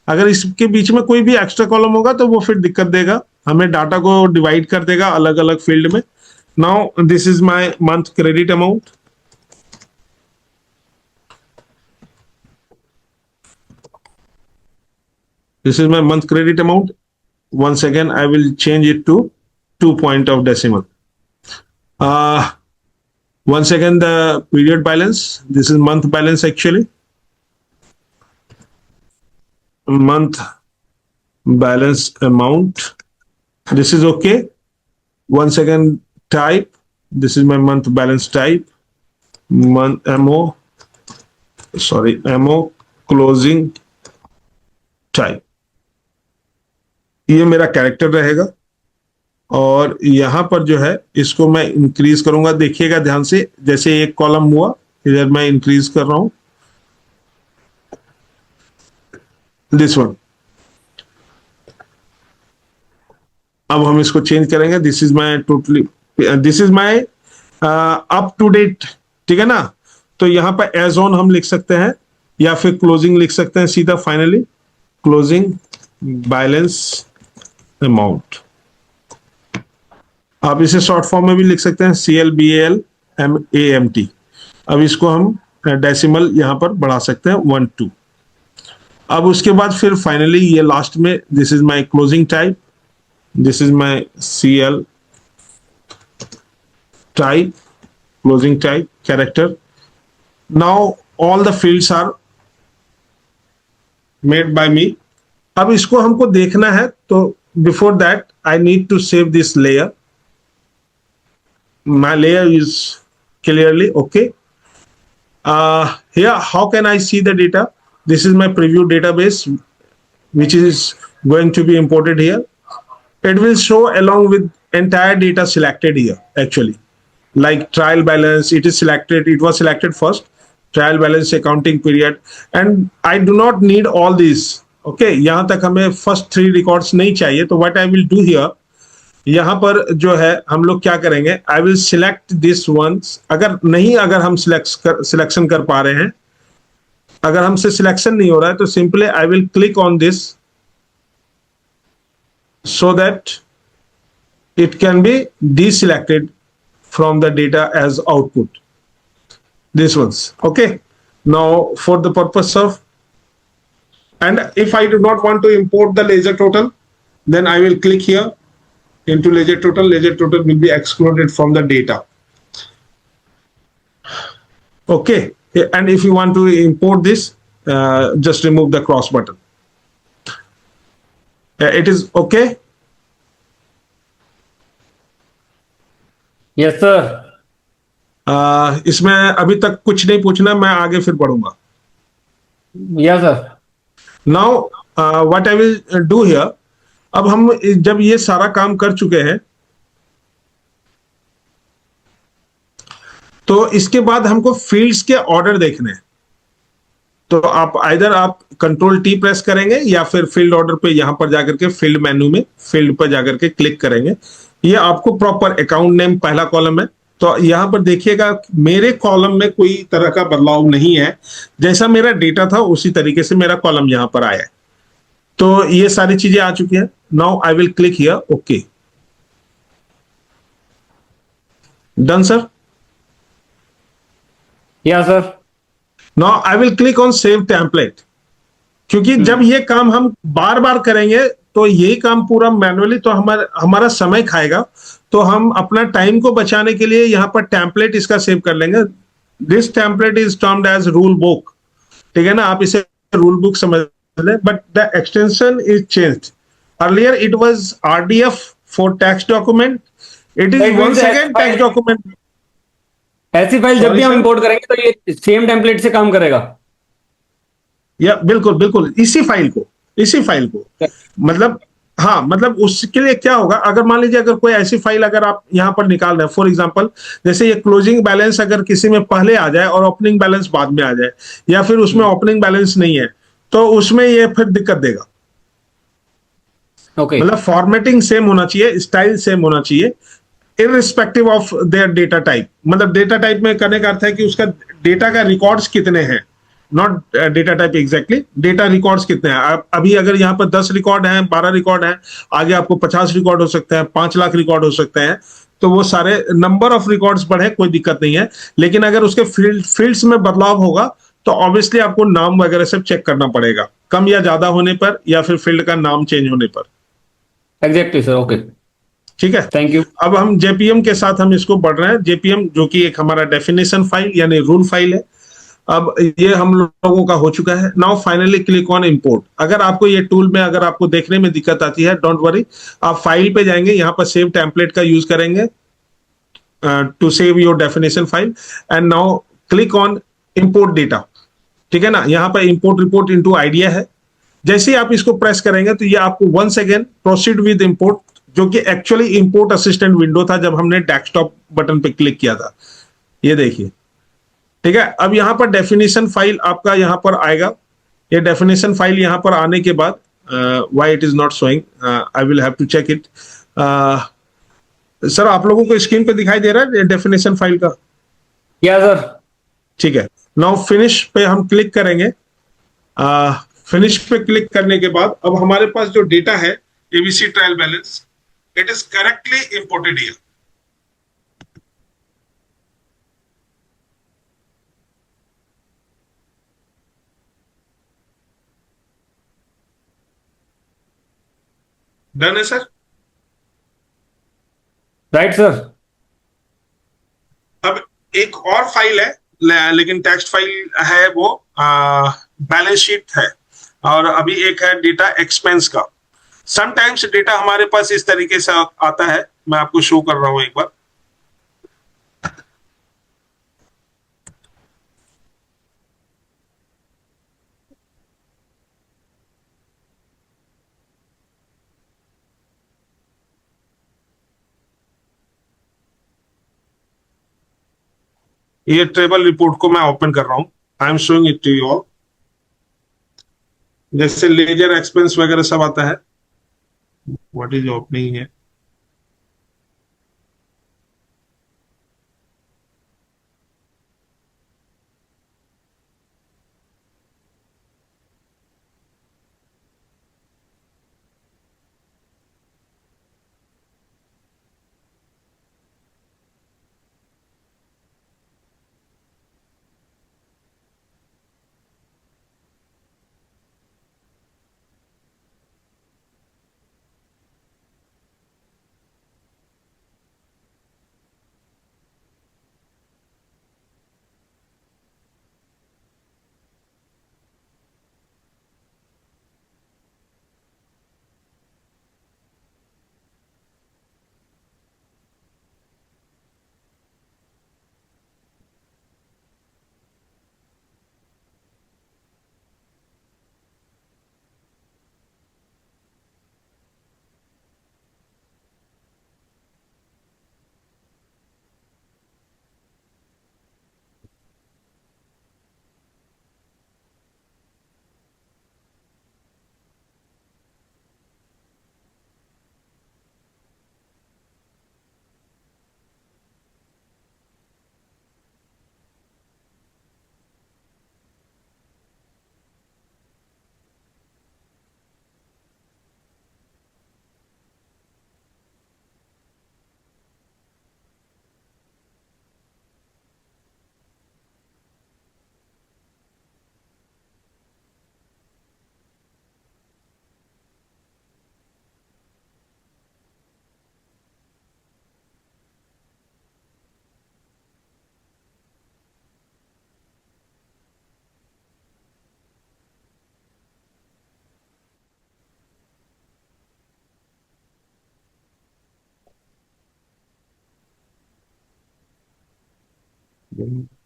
अगर इसके बीच में कोई भी एक्स्ट्रा कॉलम होगा तो वो फिर दिक्कत देगा, हमें डाटा को डिवाइड कर देगा अलग अलग फील्ड में। Now this is my month credit amount, this is my month credit amount. Once again I will change it to 2 point of decimal. Once again the period balance, this is month balance, actually month balance amount, this is okay. Once again type, this is my month balance type, month mo closing type, ये मेरा character रहेगा। और यहां पर जो है इसको मैं इंक्रीज करूंगा, देखिएगा ध्यान से, जैसे एक कॉलम हुआ इधर मैं इंक्रीज कर रहा हूं, दिस वन। अब हम इसको चेंज करेंगे, this is my totally, this is my up to date, ठीक है ना। तो यहां पर एज ऑन हम लिख सकते हैं या फिर क्लोजिंग लिख सकते हैं सीधा, फाइनली क्लोजिंग बैलेंस अमाउंट। आप इसे शॉर्ट फॉर्म में भी लिख सकते हैं CLBALMAMT। अब इसको हम डेसिमल यहां पर बढ़ा सकते हैं 1 2। अब उसके बाद फिर फाइनली ये लास्ट में, this is my closing type, this is my CL type, closing type character. Now all the fields are made by me. अब इसको हमको देखना है, तो before that I need to save this layer, my layer is clearly okay. Here how can I see the data? This is my preview database, which is going to be imported here. It will show along with entire data selected here actually, like trial balance. It is selected, it was selected first, trial balance, accounting period, and I do not need all these. Okay, यहाँ तक हमें first three records नहीं चाहिए, तो what I will do here, यहाँ पर जो है हम लोग क्या करेंगे, I will select this ones. अगर नहीं, अगर हम सिलेक्शन कर पा रहे हैं, अगर हमसे सिलेक्शन नहीं हो रहा है, तो simply I will click on this so that it can be deselected from the data as output. This ones. Okay. Now for the purpose of, and if I do not want to import the ledger total, then I will click here into ledger total. Ledger total will be excluded from the data. Okay. And if you want to import this, just remove the cross button. It is okay. Yes sir. इसमें अभी तक कुछ नहीं पूछना, मैं आगे फिर बढ़ूंगा। Yes sir. Now what I will do here, अब हम जब ये सारा काम कर चुके हैं, तो इसके बाद हमको फील्ड्स के ऑर्डर देखने हैं। तो आप आइदर आप कंट्रोल टी प्रेस करेंगे या फिर फील्ड ऑर्डर पे यहां पर जाकर के फील्ड मेन्यू में फील्ड पर जाकर के क्लिक करेंगे। ये आपको प्रॉपर अकाउंट नेम पहला कॉलम है, तो यहां पर देखिएगा मेरे कॉलम में कोई तरह का बदलाव नहीं है, जैसा मेरा डेटा था उसी तरीके से मेरा कॉलम यहां पर आया है। तो ये सारी चीजें आ चुकी हैं। Now I will click here okay. Done sir. Yeah sir. Now I will click on save template, क्योंकि जब ये काम हम बार बार करेंगे तो यही काम पूरा मैनुअली तो हमारा समय खाएगा। तो हम अपना टाइम को बचाने के लिए यहाँ पर टेम्पलेट इसका सेव कर लेंगे। This template is termed as rule book, ठीक है ना, आप इसे रूल बुक समझ लें, but the extension is changed. Earlier it was RDF for text document, it is once again text document. ऐसी फाइल जब भी हम इंपोर्ट करेंगे तो ये सेम टेम्पलेट से काम करेगा। या बिल्कुल बिल्कुल इसी फाइल को मतलब, हाँ मतलब उसके लिए क्या होगा, अगर मान लीजिए अगर कोई ऐसी फाइल अगर आप यहां पर निकाल रहे हैं, फॉर एग्जांपल जैसे ये क्लोजिंग बैलेंस अगर किसी में पहले आ जाए और ओपनिंग बैलेंस बाद में आ जाए, या फिर उसमें ओपनिंग बैलेंस नहीं है, तो उसमें ये फिर दिक्कत देगा। ओके। मतलब फॉर्मेटिंग सेम होना चाहिए, स्टाइल सेम होना चाहिए, irrespective of their data type. मतलब डेटा टाइप में करने का अर्थ है कि उसका डेटा का रिकॉर्ड्स कितने हैं, not data type exactly, data records कितने हैं। आप अभी अगर यहाँ पर 10 रिकॉर्ड हैं, 12 रिकॉर्ड हैं, आगे आपको 50 रिकॉर्ड हो सकते हैं, 5 लाख रिकॉर्ड हो सकते हैं, तो वो सारे नंबर ऑफ रिकॉर्ड्स बढ़े कोई दिक्कत नहीं है। लेकिन अगर उसके फील्ड्स में बदलाव होगा तो ऑब्वियसली आपको नाम वगैरह सब चेक करना पड़ेगा, कम या ज्यादा होने पर या फिर फील्ड का नाम चेंज होने पर। Exactly sir. ओके, ठीक है, थैंक यू। अब हम जेपीएम के साथ हम इसको बढ़ रहे हैं। जेपीएम जो कि एक हमारा डेफिनेशन फाइल यानी रूल फाइल है। अब ये हम लोगों का हो चुका है। Now finally click on import. अगर आपको ये टूल में अगर आपको देखने में दिक्कत आती है, डोंट वरी, आप फाइल पे जाएंगे, यहाँ पर सेव टेम्पलेट का यूज करेंगे to save your definition file, and now click on import data. ठीक है ना, यहाँ पर इंपोर्ट रिपोर्ट इनटू आइडिया है। जैसे ही आप इसको प्रेस करेंगे तो ये आपको once again proceed with import, जो कि एक्चुअली इंपोर्ट असिस्टेंट विंडो था जब हमने डेस्कटॉप बटन पे क्लिक किया था। ये देखिए, ठीक है। अब यहां पर डेफिनेशन फाइल आपका यहां पर आएगा। ये डेफिनेशन फाइल यहां पर आने के बाद why it is not showing, I will have to check it. Sir आप लोगों को स्क्रीन पे दिखाई दे रहा है डेफिनेशन फाइल का? या सर। ठीक है, नाउ फिनिश पे हम क्लिक करेंगे। फिनिश पे क्लिक करने के बाद अब हमारे पास जो डेटा है ABC trial balance, it is correctly imported here. Done है सर? Right sir. अब एक और फाइल है, लेकिन टेक्स्ट फाइल है, वो बैलेंस शीट है, और अभी एक है डेटा एक्सपेंस का। समटाइम्स डेटा हमारे पास इस तरीके से आता है, मैं आपको शो कर रहा हूं एक बार। ये ट्रेवल रिपोर्ट को मैं ओपन कर रहा हूं, I am showing it to you all. जैसे लेजर एक्सपेंस वगैरह सब आता है, व्हाट इज ओपनिंग है।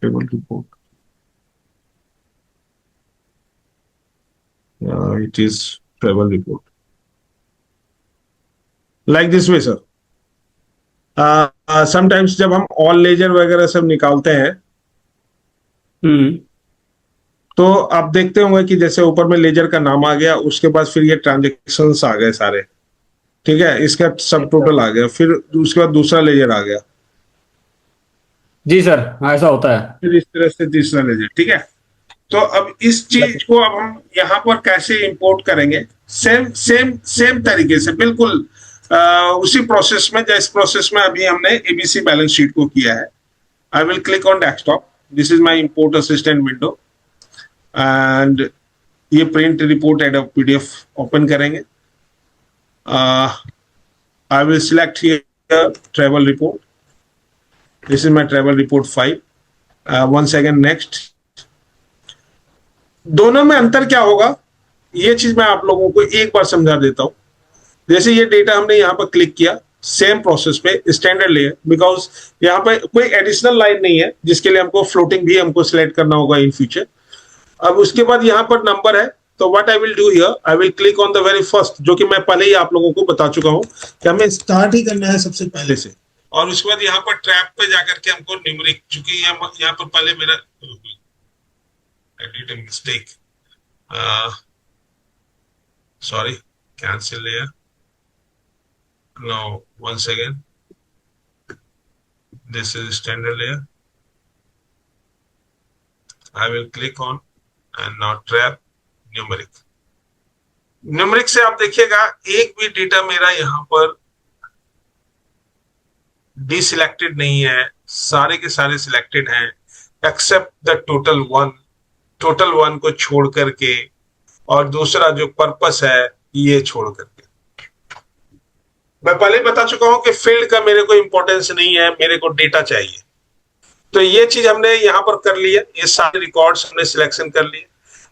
Travel report, it is travel report like this way sir. Sometimes जब हम ऑल लेजर वगैरह सब निकालते हैं, तो आप देखते होंगे कि जैसे ऊपर में लेजर का नाम आ गया, उसके बाद फिर ये ट्रांजेक्शन्स आ गए सारे, ठीक है, इसका सब टोटल आ गया, फिर उसके बाद दूसरा लेजर आ गया, जी सर, ऐसा होता है। फिर इस तरह से तीसरा लेजर, ठीक है। तो अब इस चीज को अब हम यहाँ पर कैसे इंपोर्ट करेंगे, सेम सेम सेम तरीके से बिल्कुल उसी प्रोसेस में, जिस प्रोसेस में अभी हमने एबीसी बैलेंस शीट को किया है। I will click on desktop, this is my import assistant window, and ये print report add PDF open करेंगे। I will select here travel report, this is my travel report 5। One second, next. दोनों में अंतर क्या होगा, ये चीज मैं आप लोगों को एक बार समझा देता हूं। जैसे ये डेटा हमने यहाँ पर क्लिक किया, सेम प्रोसेस पे स्टैंडर्ड लेयर, बिकॉज यहाँ पे कोई एडिशनल लाइन नहीं है जिसके लिए हमको फ्लोटिंग भी हमको सिलेक्ट करना होगा इन फ्यूचर। अब उसके बाद यहाँ पर नंबर है, तो what I will do here, I will click on the very first, जो कि मैं पहले ही आप लोगों को बता चुका हूँ कि हमें स्टार्ट ही करना है सबसे पहले से। और उसके बाद यहाँ पर ट्रैप पे जाकर के हमको न्यूमेरिक, चूंकि यहाँ पर पहले मेरा I did a mistake. Sorry, cancel layer. No, once again. This is standard layer. I will click on and now trap numeric. Numeric से आप देखिएगा एक भी डेटा मेरा यहाँ पर डिसिलेक्टेड नहीं है, सारे के सारे सिलेक्टेड हैं एक्सेप्ट द टोटल वन को छोड़ करके, और दूसरा जो पर्पस है ये छोड़ करके। मैं पहले बता चुका हूं कि फील्ड का मेरे को इंपॉर्टेंस नहीं है, मेरे को डेटा चाहिए। तो ये चीज हमने यहाँ पर कर लिया, ये सारे रिकॉर्ड्स हमने सिलेक्शन कर लिए।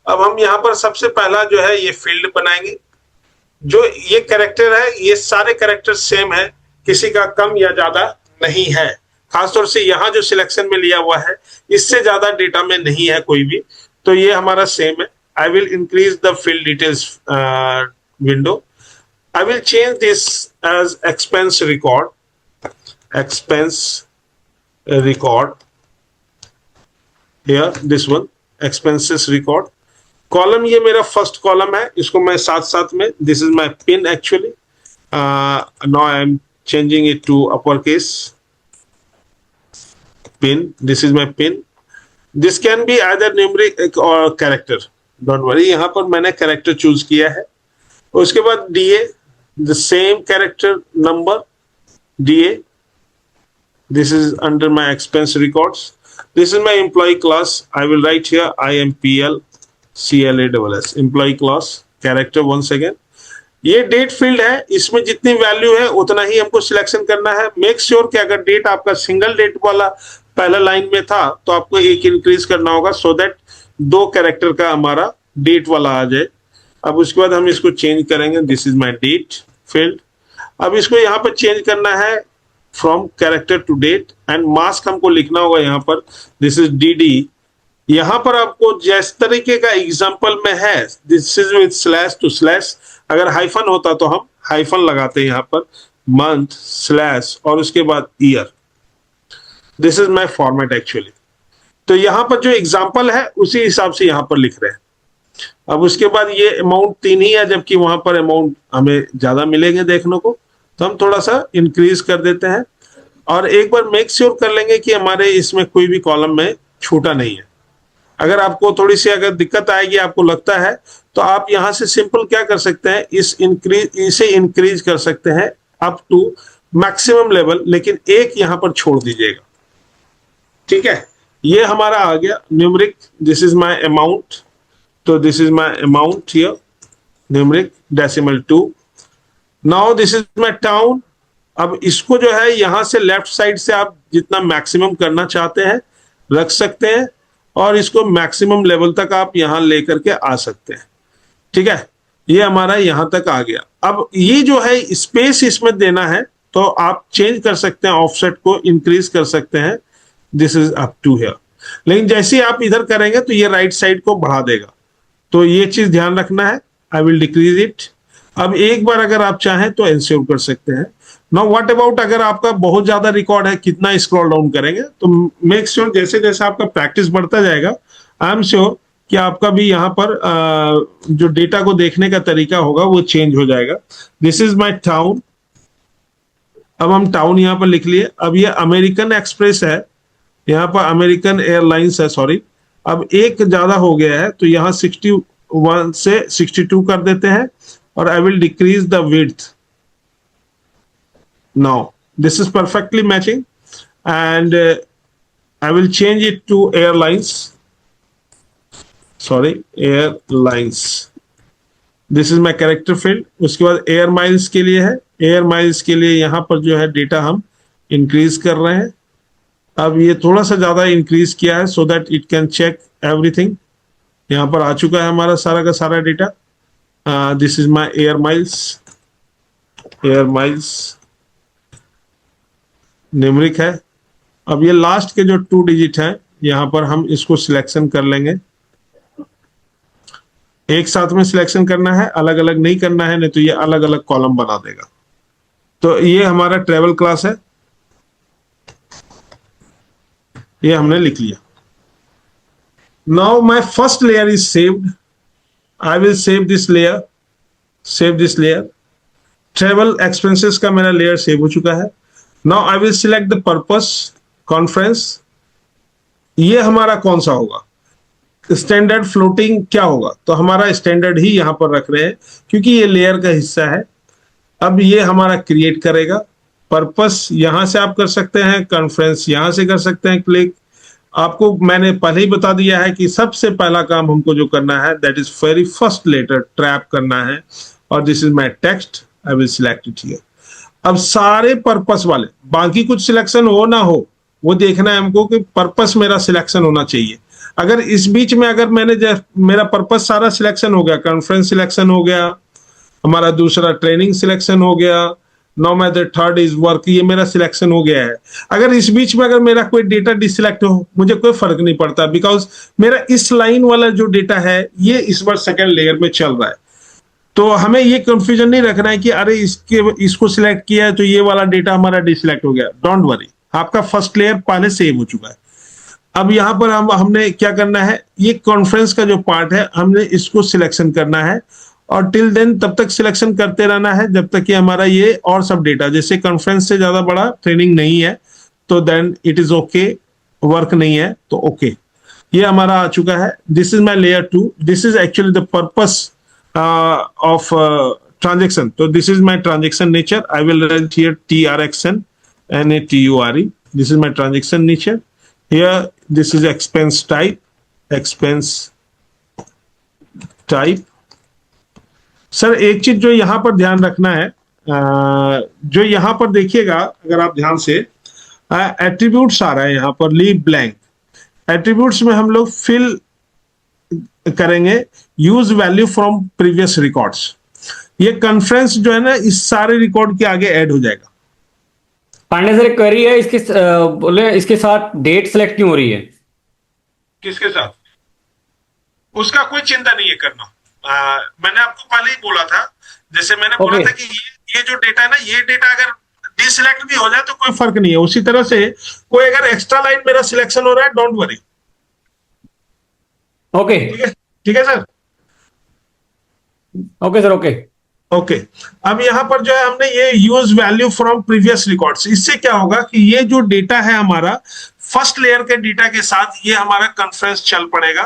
अब हम यहाँ पर सबसे पहला जो है ये फील्ड बनाएंगे। जो ये कैरेक्टर है, ये सारे कैरेक्टर सेम है, किसी का कम या ज्यादा नहीं है। खासतौर से यहाँ जो सिलेक्शन में लिया हुआ है, इससे ज्यादा डेटा में नहीं है कोई भी, तो ये हमारा सेम है। I will increase the field details window. I will change this as expense record, here this one expenses record. Column ये मेरा फर्स्ट कॉलम है, इसको मैं साथ साथ में, this is my pin actually, now I M changing it to uppercase pin. This is my pin. This can be either numeric or character, don't worry, यहाँ पर मैंने character choose किया है। उसके बाद DA, the same character number DA, this is under my expense records, this is my employee class, I will write here IMPL CLASS employee class character once again। ये date field है, इसमें जितनी value है उतना ही हमको selection करना है। Make sure कि अगर डेट आपका सिंगल डेट वाला पहला लाइन में था तो आपको एक इंक्रीज करना होगा, सो दैट दो कैरेक्टर का हमारा डेट वाला आ जाए। अब उसके बाद हम इसको चेंज करेंगे, this is my date field. अब इसको यहाँ पर चेंज करना है from character to date, and mask हमको लिखना होगा यहाँ पर, दिस इज DD। यहाँ पर आपको जिस तरीके का एग्जाम्पल में है, this is with slash two slash, अगर हाइफन होता तो हम हाइफन लगाते हैं यहाँ पर, मंथ स्लैश और उसके बाद year. This is my format actually. तो यहाँ पर जो एग्जाम्पल है उसी हिसाब से यहाँ पर लिख रहे हैं। अब उसके बाद ये अमाउंट 3 ही है, जबकि वहां पर अमाउंट हमें ज्यादा मिलेंगे देखने को, तो हम थोड़ा सा इंक्रीज कर देते हैं। और एक बार मेक श्योर कर लेंगे कि हमारे इसमें कोई भी कॉलम में छूटा नहीं है। अगर आपको थोड़ी सी अगर दिक्कत आएगी, आपको लगता है, तो आप यहां से सिंपल क्या कर सकते हैं, इसे इंक्रीज कर सकते हैं अप टू मैक्सिमम लेवल, लेकिन एक यहां पर छोड़ दीजिएगा। ठीक है, ये हमारा आ गया numeric, this is my amount, तो this is my amount here, numeric decimal 2। Now this is my town. अब इसको जो है यहां से लेफ्ट साइड से आप जितना मैक्सिमम करना चाहते हैं रख सकते हैं, और इसको मैक्सिमम लेवल तक आप यहां लेकर के आ सकते हैं। ठीक है, ये हमारा यहां तक आ गया। अब ये जो है स्पेस इसमें देना है, तो आप चेंज कर सकते हैं, ऑफसेट को इंक्रीज कर सकते हैं, this is up to here. लेकिन जैसे ही आप इधर करेंगे तो ये राइट साइड को बढ़ा देगा, तो ये चीज ध्यान रखना है। I will decrease it. अब एक बार अगर आप चाहें तो एंश्योर कर सकते हैं। नाउ व्हाट अबाउट अगर आपका बहुत ज्यादा रिकॉर्ड है, कितना स्क्रॉल डाउन करेंगे, तो मेक श्योर जैसे जैसे आपका प्रैक्टिस बढ़ता जाएगा, आई एम श्योर कि आपका भी यहाँ पर जो डेटा को देखने का तरीका होगा वो चेंज हो जाएगा। This is my town. अब हम टाउन यहाँ पर लिख लिए। अब ये अमेरिकन एक्सप्रेस है, यहाँ पर अमेरिकन एयरलाइंस है, सॉरी। अब एक ज्यादा हो गया है, तो यहाँ 61 से 62 कर देते हैं, और आई will decrease the width. Now this is perfectly matching, and I will change it to airlines. Sorry, airlines. This is my character field. उसके बाद air miles के लिए है, air miles के लिए यहाँ पर जो है डेटा हम इंक्रीज कर रहे हैं। अब ये थोड़ा सा ज्यादा इंक्रीज किया है, so that it can check everything. यहाँ पर आ चुका है हमारा सारा का सारा data. This is my air miles. Air miles numeric है। अब ये लास्ट के जो 2 डिजिट है, यहां पर हम इसको सिलेक्शन कर लेंगे। एक साथ में सिलेक्शन करना है, अलग अलग नहीं करना है, नहीं तो ये अलग अलग कॉलम बना देगा। तो ये हमारा ट्रेवल क्लास है, ये हमने लिख लिया। Now my first layer is saved. I will save this layer, save this layer. Travel expenses का मेरा लेयर सेव हो चुका है। Now I will select the purpose conference. ये हमारा कौन सा होगा, स्टैंडर्ड फ्लोटिंग क्या होगा, तो हमारा स्टैंडर्ड ही यहां पर रख रहे हैं क्योंकि ये लेयर का हिस्सा है। अब ये हमारा क्रिएट करेगा। पर्पस यहां से आप कर सकते हैं, कॉन्फ्रेंस यहां से कर सकते हैं क्लिक। आपको मैंने पहले ही बता दिया है कि सबसे पहला काम हमको जो करना है, that is very first letter trap करना है, और this is my text. I will select it here. अब सारे पर्पस वाले, बाकी कुछ सिलेक्शन हो ना हो वो देखना है हमको कि पर्पस मेरा सिलेक्शन होना चाहिए। अगर इस बीच में अगर मेरा पर्पस सारा सिलेक्शन हो गया, कॉन्फ्रेंस सिलेक्शन हो गया, हमारा दूसरा ट्रेनिंग सिलेक्शन हो गया, now my third is work, ये मेरा सिलेक्शन हो गया है। अगर इस बीच में अगर मेरा कोई डेटा डिसलेक्ट हो, मुझे कोई फर्क नहीं पड़ता, बिकॉज मेरा इस लाइन वाला जो डेटा है ये इस बार सेकेंड लेयर में चल रहा है। तो हमें ये कंफ्यूजन नहीं रखना है कि अरे इसको सिलेक्ट किया है तो ये वाला डेटा हमारा डिसलेक्ट हो गया। डोंट वरी, आपका फर्स्ट लेयर पहले सेव हो चुका है। अब यहाँ पर हमने क्या करना है, ये कॉन्फ्रेंस का जो पार्ट है हमने इसको सिलेक्शन करना है, और टिल देन तब तक सिलेक्शन करते रहना है जब तक कि हमारा ये और सब डेटा, जैसे कॉन्फ्रेंस से ज्यादा बड़ा ट्रेनिंग नहीं है तो then it is okay, work नहीं है तो ओके। ये हमारा आ चुका है। This is my layer 2। This is actually the purpose of transaction. So this is my transaction nature. I will write here TRXN NATURE. This is my transaction nature. Here this is expense type. Expense type. Sir एक चीज जो यहाँ पर ध्यान रखना है, जो यहाँ पर देखिएगा अगर आप ध्यान से, एट्रीब्यूट्स आ रहा है यहाँ पर, लीव ब्लैंक। एट्रीब्यूट्स में हम लोग फिल करेंगे use value from previous records. ये कॉन्फ्रेंस जो है ना इस सारे रिकॉर्ड के आगे ऐड हो जाएगा। पांडे सर, क्वेरी है इसके बोले इसके साथ डेट सेलेक्ट क्यों हो रही है? किसके साथ? उसका कोई चिंता नहीं है करना। मैंने आपको पहले ही बोला था, जैसे मैंने बोला था कि ये जो डेटा है ना, ये डेटा अगर डिसलेक्ट भी हो जाए तो कोई फर्क नहीं है। उसी तरह से कोई अगर एक्स्ट्रा लाइन मेरा सिलेक्शन हो रहा है, डोंट वरी। ओके, ठीक है sir. Okay sir, okay okay. अब यहां पर जो है हमने ये use value from previous records, इससे क्या होगा कि ये जो डेटा है हमारा फर्स्ट लेयर के डेटा के साथ ये हमारा कॉन्फ्रेंस चल पड़ेगा,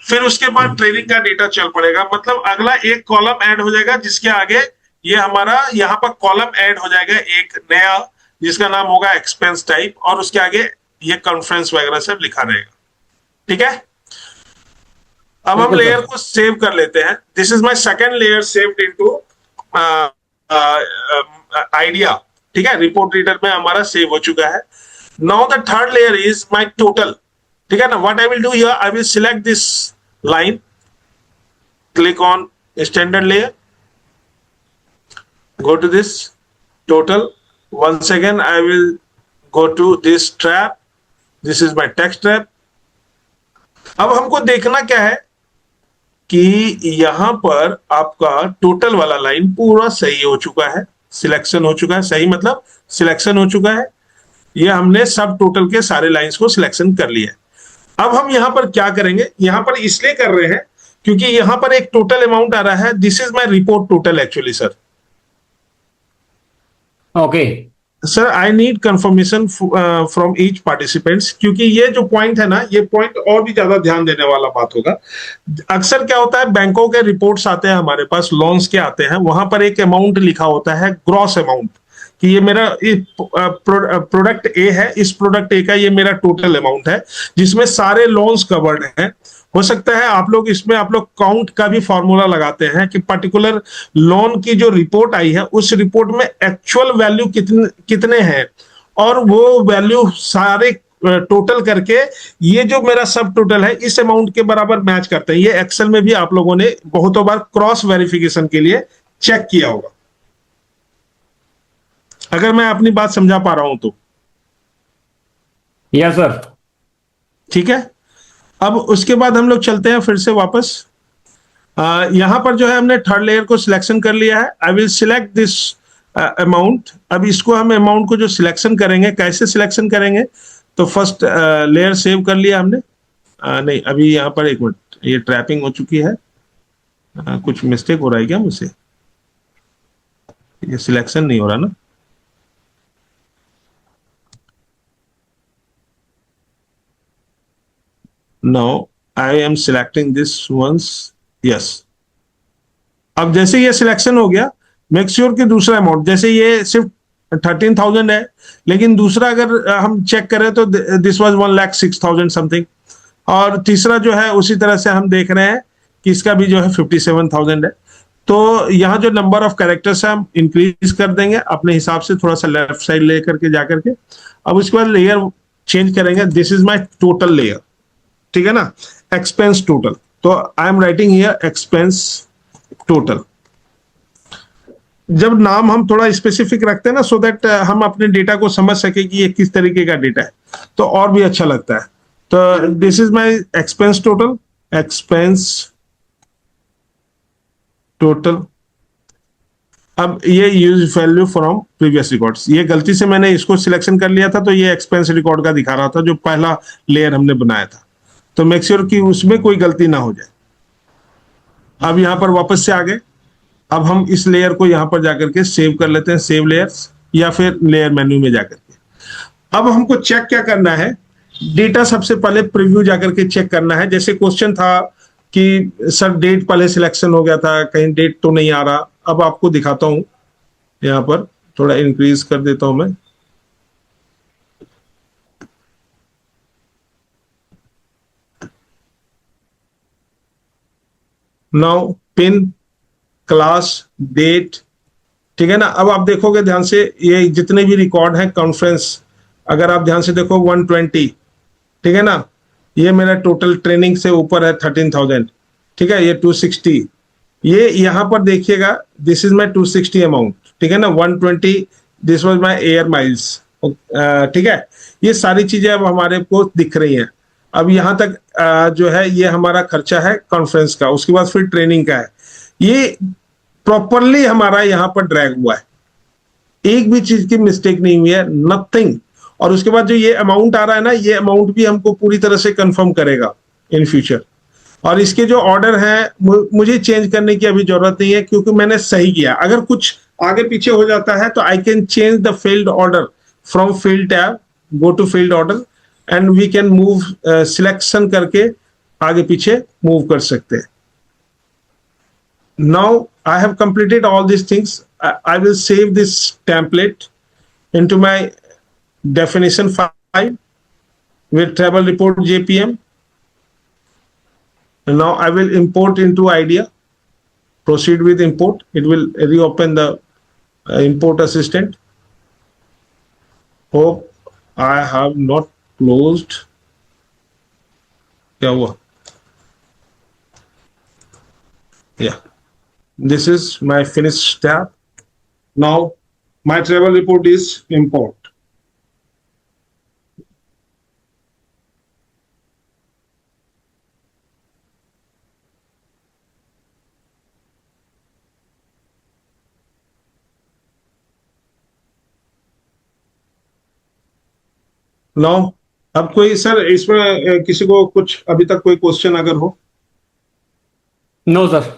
फिर उसके बाद ट्रेनिंग का डेटा चल पड़ेगा। मतलब अगला एक कॉलम ऐड हो जाएगा जिसके आगे ये हमारा यहाँ पर कॉलम ऐड हो जाएगा एक नया, जिसका नाम होगा एक्सपेंस टाइप, और उसके आगे ये कॉन्फ्रेंस वगैरह सब लिखा रहेगा। ठीक है। अब हम लेयर को सेव कर लेते हैं। This is my second layer saved into idea. ठीक है, रिपोर्ट रीडर में हमारा सेव हो चुका है। Now the third layer is my total. ठीक है ना। What I will do here, I will select this line, click on standard layer, go to this total. Once again I will go to this trap. This is my text trap. अब हमको देखना क्या है कि यहां पर आपका total वाला लाइन पूरा सही हो चुका है, सिलेक्शन हो चुका है। सही मतलब सिलेक्शन हो चुका है। ये हमने सब टोटल के सारे लाइंस को सिलेक्शन कर लिया। अब हम यहां पर क्या करेंगे, यहां पर इसलिए कर रहे हैं क्योंकि यहां पर एक टोटल अमाउंट आ रहा है। This is my report total actually sir. Okay sir, I need confirmation from each participants, क्योंकि ये जो पॉइंट है ना, ये पॉइंट और भी ज्यादा ध्यान देने वाला बात होगा। अक्सर क्या होता है, बैंकों के रिपोर्ट्स आते हैं हमारे पास, लोन्स के आते हैं, वहां पर एक अमाउंट लिखा होता है, ग्रॉस अमाउंट, कि ये मेरा प्रोडक्ट ए है, इस प्रोडक्ट ए का ये मेरा टोटल अमाउंट है, जिसमें सारे लोन्स कवर्ड हैं। हो सकता है आप लोग इसमें आप लोग काउंट का भी फॉर्मूला लगाते हैं कि पर्टिकुलर लोन की जो रिपोर्ट आई है उस रिपोर्ट में एक्चुअल वैल्यू कितने हैं, और वो वैल्यू सारे टोटल करके ये जो मेरा सब टोटल है इस अमाउंट के बराबर मैच करते हैं। ये एक्सेल में भी आप लोगों ने बहुतों बार क्रॉस वेरिफिकेशन के लिए चेक किया होगा, अगर मैं अपनी बात समझा पा रहा हूं तो। Yes sir. ठीक है। अब उसके बाद हम लोग चलते हैं फिर से वापस। यहां पर जो है हमने थर्ड लेयर को सिलेक्शन कर लिया है। I will select this amount. अब इसको हम अमाउंट को जो सिलेक्शन करेंगे, कैसे सिलेक्शन करेंगे, तो फर्स्ट लेयर सेव कर लिया हमने। नहीं, अभी यहाँ पर एक मिनट, ये ट्रैपिंग हो चुकी है। कुछ मिस्टेक हो रहा है क्या मुझसे? ये सिलेक्शन नहीं हो रहा ना। Now I am selecting this once. Yes. अब जैसे ये सिलेक्शन हो गया, मेक श्योर कि दूसरा अमाउंट, जैसे ये सिर्फ 13,000 है, लेकिन दूसरा अगर हम चेक करें तो दिस वाज 1,06,000 समथिंग, और तीसरा जो है उसी तरह से हम देख रहे हैं कि इसका भी जो है 57,000 है। तो यहाँ जो नंबर ऑफ कैरेक्टर्स है हम इंक्रीज कर देंगे अपने हिसाब से, थोड़ा सा लेफ्ट साइड लेकर के जाकर के। अब उसके बाद लेयर चेंज करेंगे। This is my total layer. ठीक है ना, एक्सपेंस टोटल। तो I am writing here expense total. जब नाम हम थोड़ा स्पेसिफिक रखते हैं ना, सो दैट हम अपने डेटा को समझ सके कि ये किस तरीके का डेटा है, तो और भी अच्छा लगता है। तो this is my expense total, expense total. अब ये use value from previous records, ये गलती से मैंने इसको सिलेक्शन कर लिया था, तो ये एक्सपेंस रिकॉर्ड का दिखा रहा था जो पहला लेयर हमने बनाया था। तो मेक श्योर कि उसमें कोई गलती ना हो जाए। अब यहाँ पर वापस से आ गए। अब हम इस लेयर को यहाँ पर जाकर के सेव कर लेते हैं, सेव लेयर्स, या फिर लेयर मेन्यू में जाकर के। अब हमको चेक क्या करना है, डेटा सबसे पहले प्रीव्यू जाकर के चेक करना है। जैसे क्वेश्चन था कि सर डेट पहले सिलेक्शन हो गया था, कहीं डेट तो नहीं आ रहा। अब आपको दिखाता हूं, यहाँ पर थोड़ा इंक्रीज कर देता हूं मैं। नाउ पिन, क्लास, डेट, ठीक है ना। अब आप देखोगे ध्यान से, ये जितने भी रिकॉर्ड हैं कॉन्फ्रेंस, अगर आप ध्यान से देखो 120, ठीक है ना। ये मेरा टोटल ट्रेनिंग से ऊपर है 13,000, ठीक है। ये 260, ये यहाँ पर देखिएगा, दिस इज माई 260 अमाउंट, ठीक है ना। 120, this was my air miles, ठीक है। ये सारी चीजें अब हमारे को दिख रही हैं। अब यहाँ तक जो है ये हमारा खर्चा है कॉन्फ्रेंस का, उसके बाद फिर ट्रेनिंग का है। ये प्रॉपरली हमारा यहाँ पर ड्रैग हुआ है, एक भी चीज की मिस्टेक नहीं हुई है, नथिंग। और उसके बाद जो ये अमाउंट आ रहा है ना, ये अमाउंट भी हमको पूरी तरह से कंफर्म करेगा इन फ्यूचर। और इसके जो ऑर्डर है मुझे चेंज करने की अभी जरूरत नहीं है, क्योंकि मैंने सही किया। अगर कुछ आगे पीछे हो जाता है तो I can change the field order from field tab, go to field order, and we can move, selection करके आगे पीछे मूव कर सकते हैं। Now I have completed all these things. I will save this template into my definition file with travel report JPM. And now I will import into IDEA. Proceed with import. It will reopen the import assistant. Hope I have not closed. क्या हुआ? Yeah. This is my finished tab. Now my travel report is import. Now अब कोई sir इसमें किसी को कुछ अभी तक कोई क्वेश्चन अगर हो? No sir.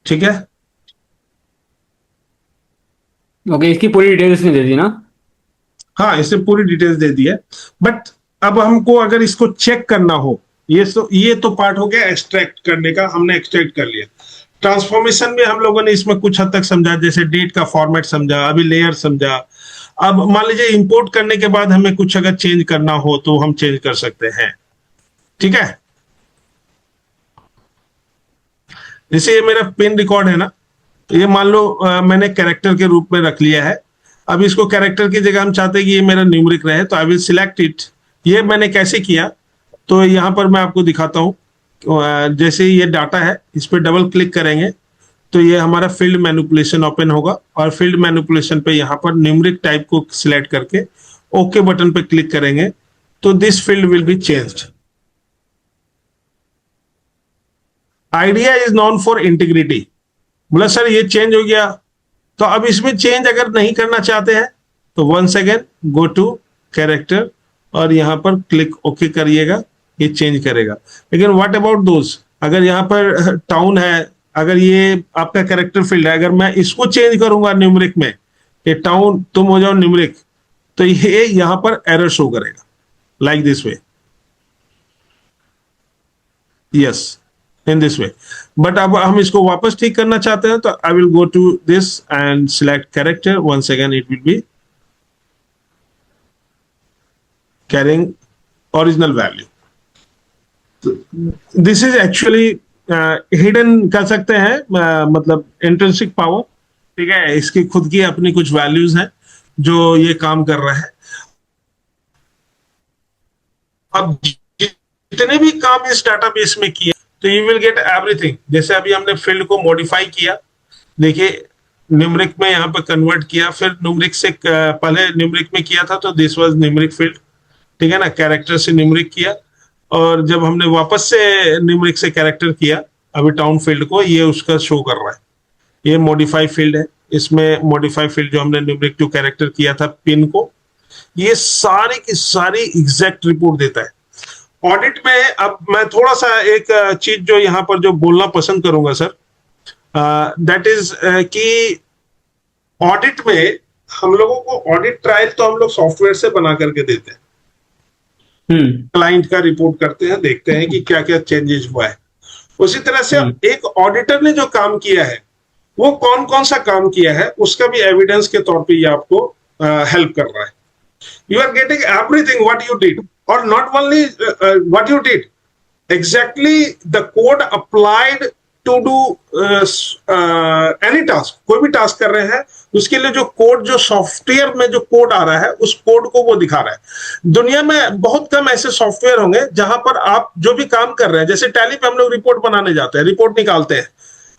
ठीक है। ओके, इसकी पूरी डिटेल्स नहीं दे दी ना? हाँ, इसे पूरी डिटेल्स दे दी है, बट अब हमको अगर इसको चेक करना हो, ये तो पार्ट हो गया एक्सट्रैक्ट करने का, हमने एक्सट्रैक्ट कर लिया। ट्रांसफॉर्मेशन में हम लोगों ने इसमें कुछ हद तक समझा, जैसे डेट का फॉर्मेट समझा, अभी लेयर समझा। अब मान लीजिए इंपोर्ट करने के बाद हमें कुछ अगर चेंज करना हो तो हम चेंज कर सकते हैं, ठीक है। जैसे ये मेरा पिन रिकॉर्ड है ना, ये मान लो मैंने कैरेक्टर के रूप में रख लिया है। अब इसको कैरेक्टर की जगह हम चाहते हैं कि ये मेरा न्यूमेरिक रहे, तो आई विल सिलेक्ट इट। ये मैंने कैसे किया, तो यहाँ पर मैं आपको दिखाता हूँ। जैसे ये डाटा है, इस पर डबल क्लिक करेंगे तो ये हमारा फील्ड मैनिपुलेशन ओपन होगा, और फील्ड मैनिपुलेशन पे यहाँ पर न्यूमेरिक टाइप को सिलेक्ट करके ओके बटन पे क्लिक करेंगे, तो this field will be changed. Idea is non for integrity. बोला सर ये चेंज हो गया, तो अब इसमें चेंज अगर नहीं करना चाहते हैं तो once again go to character और यहाँ पर क्लिक ओके करिएगा, ये चेंज करेगा। लेकिन व्हाट अबाउट दोस्त, अगर यहाँ पर टाउन है, अगर ये आपका कैरेक्टर फील्ड है, अगर मैं इसको चेंज करूंगा न्यूमेरिक में, ये टाउन तुम हो जाओ न्यूमेरिक, तो ये यहाँ पर एरर शो करेगा like this way. Yes, in this way. But अब हम इसको वापस ठीक करना चाहते हैं, तो I will go to this and select character, once again it will be carrying original value. This is actually hidden कर सकते हैं, मतलब इंट्रिंसिक पावर, ठीक है। इसकी खुद की अपनी कुछ वैल्यूज हैं जो ये काम कर रहा है। अब जितने भी काम इस डाटाबेस में किए, तो यू विल गेट एवरीथिंग। जैसे अभी हमने फील्ड को मॉडिफाई किया, देखिए न्यूमेरिक में यहाँ पे कन्वर्ट किया, फिर न्यूमेरिक से पहले न्यूमेरिक में किया था तो दिस वाज न्यूमेरिक फील्ड, ठीक है ना। कैरेक्टर से न्यूमेरिक किया, और जब हमने वापस से न्यूमेरिक से कैरेक्टर किया, अभी टाउन फील्ड को, ये उसका शो कर रहा है। ये मॉडिफाई फील्ड है, इसमें मॉडिफाई फील्ड जो हमने न्यूमेरिक टू कैरेक्टर किया था पिन को, ये सारी की सारी एग्जैक्ट रिपोर्ट देता है। ऑडिट में अब मैं थोड़ा सा एक चीज जो यहाँ पर जो बोलना पसंद करूंगा सर, दैट इज कि ऑडिट में हम लोगों को ऑडिट ट्रायल तो हम लोग सॉफ्टवेयर से बना करके देते हैं, क्लाइंट का रिपोर्ट करते हैं, देखते हैं कि क्या क्या चेंजेस हुआ है। उसी तरह से एक ऑडिटर ने जो काम किया है वो कौन कौन सा काम किया है उसका भी एविडेंस के तौर पे ये आपको हेल्प कर रहा है। You are getting everything what you did, or not only what you did, exactly the code applied to do any task। कोई भी टास्क कर रहे हैं उसके लिए जो कोड, जो सॉफ्टवेयर में जो कोड आ रहा है उस कोड को वो दिखा रहा है। दुनिया में बहुत कम ऐसे सॉफ्टवेयर होंगे जहां पर आप जो भी काम कर रहे हैं, जैसे टैली पे हम लोग रिपोर्ट बनाने जाते हैं, रिपोर्ट निकालते हैं,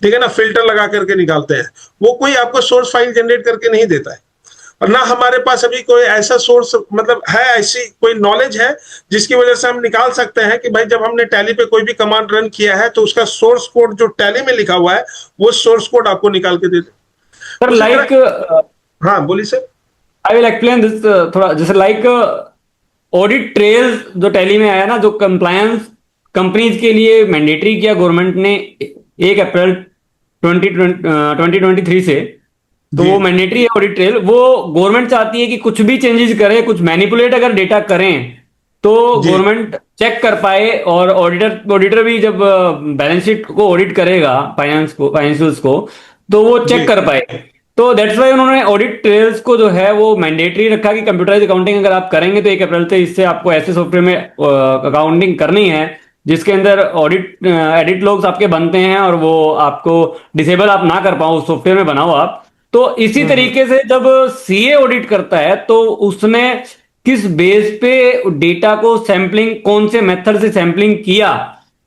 ठीक है ना, फिल्टर लगा करके निकालते हैं, वो कोई आपको सोर्स फाइल जनरेट करके नहीं देता है। और ना हमारे पास अभी कोई ऐसा सोर्स मतलब है, ऐसी कोई नॉलेज है जिसकी वजह से हम निकाल सकते हैं कि भाई जब हमने टैली पे कोई भी कमांड रन किया है तो उसका सोर्स कोड जो टैली में लिखा हुआ है वो सोर्स कोड आपको निकाल के दे दे। सर लाइक, हाँ बोलिए sir. I will explain this थोड़ा, जैसे लाइक ऑडिट ट्रेल्स जो टैली में आया ना, जो कंप्लायंस कंपनीज के लिए मैंडेटरी किया गवर्नमेंट ने 1 अप्रैल 2023 से, तो वो मैंडेटरी है ऑडिट ट्रेल। वो गवर्नमेंट चाहती है कि कुछ भी चेंजेस करें, कुछ मैनिपुलेट अगर डेटा करें तो गवर्नमेंट चेक कर पाए, और ऑडिटर भी जब बैलेंस शीट को ऑडिट करेगा, फाइनेंशियल्स को, तो वो चेक कर पाए। तो दैट्स वाई उन्होंने ऑडिट ट्रेल्स को जो है वो मैंडेटरी रखा कि कंप्यूटराइज अकाउंटिंग अगर आप करेंगे तो 1 अप्रैल से इससे आपको ऐसे सॉफ्टवेयर में अकाउंटिंग करनी है जिसके अंदर ऑडिट एडिट लॉग्स आपके बनते हैं और वो आपको डिसेबल आप ना कर पाओ, उस सॉफ्टवेयर में बनाओ आप। तो इसी तरीके से जब सीए ऑडिट करता है तो उसने किस बेस पे डेटा को सैंपलिंग, कौन से मेथड से सैंपलिंग किया,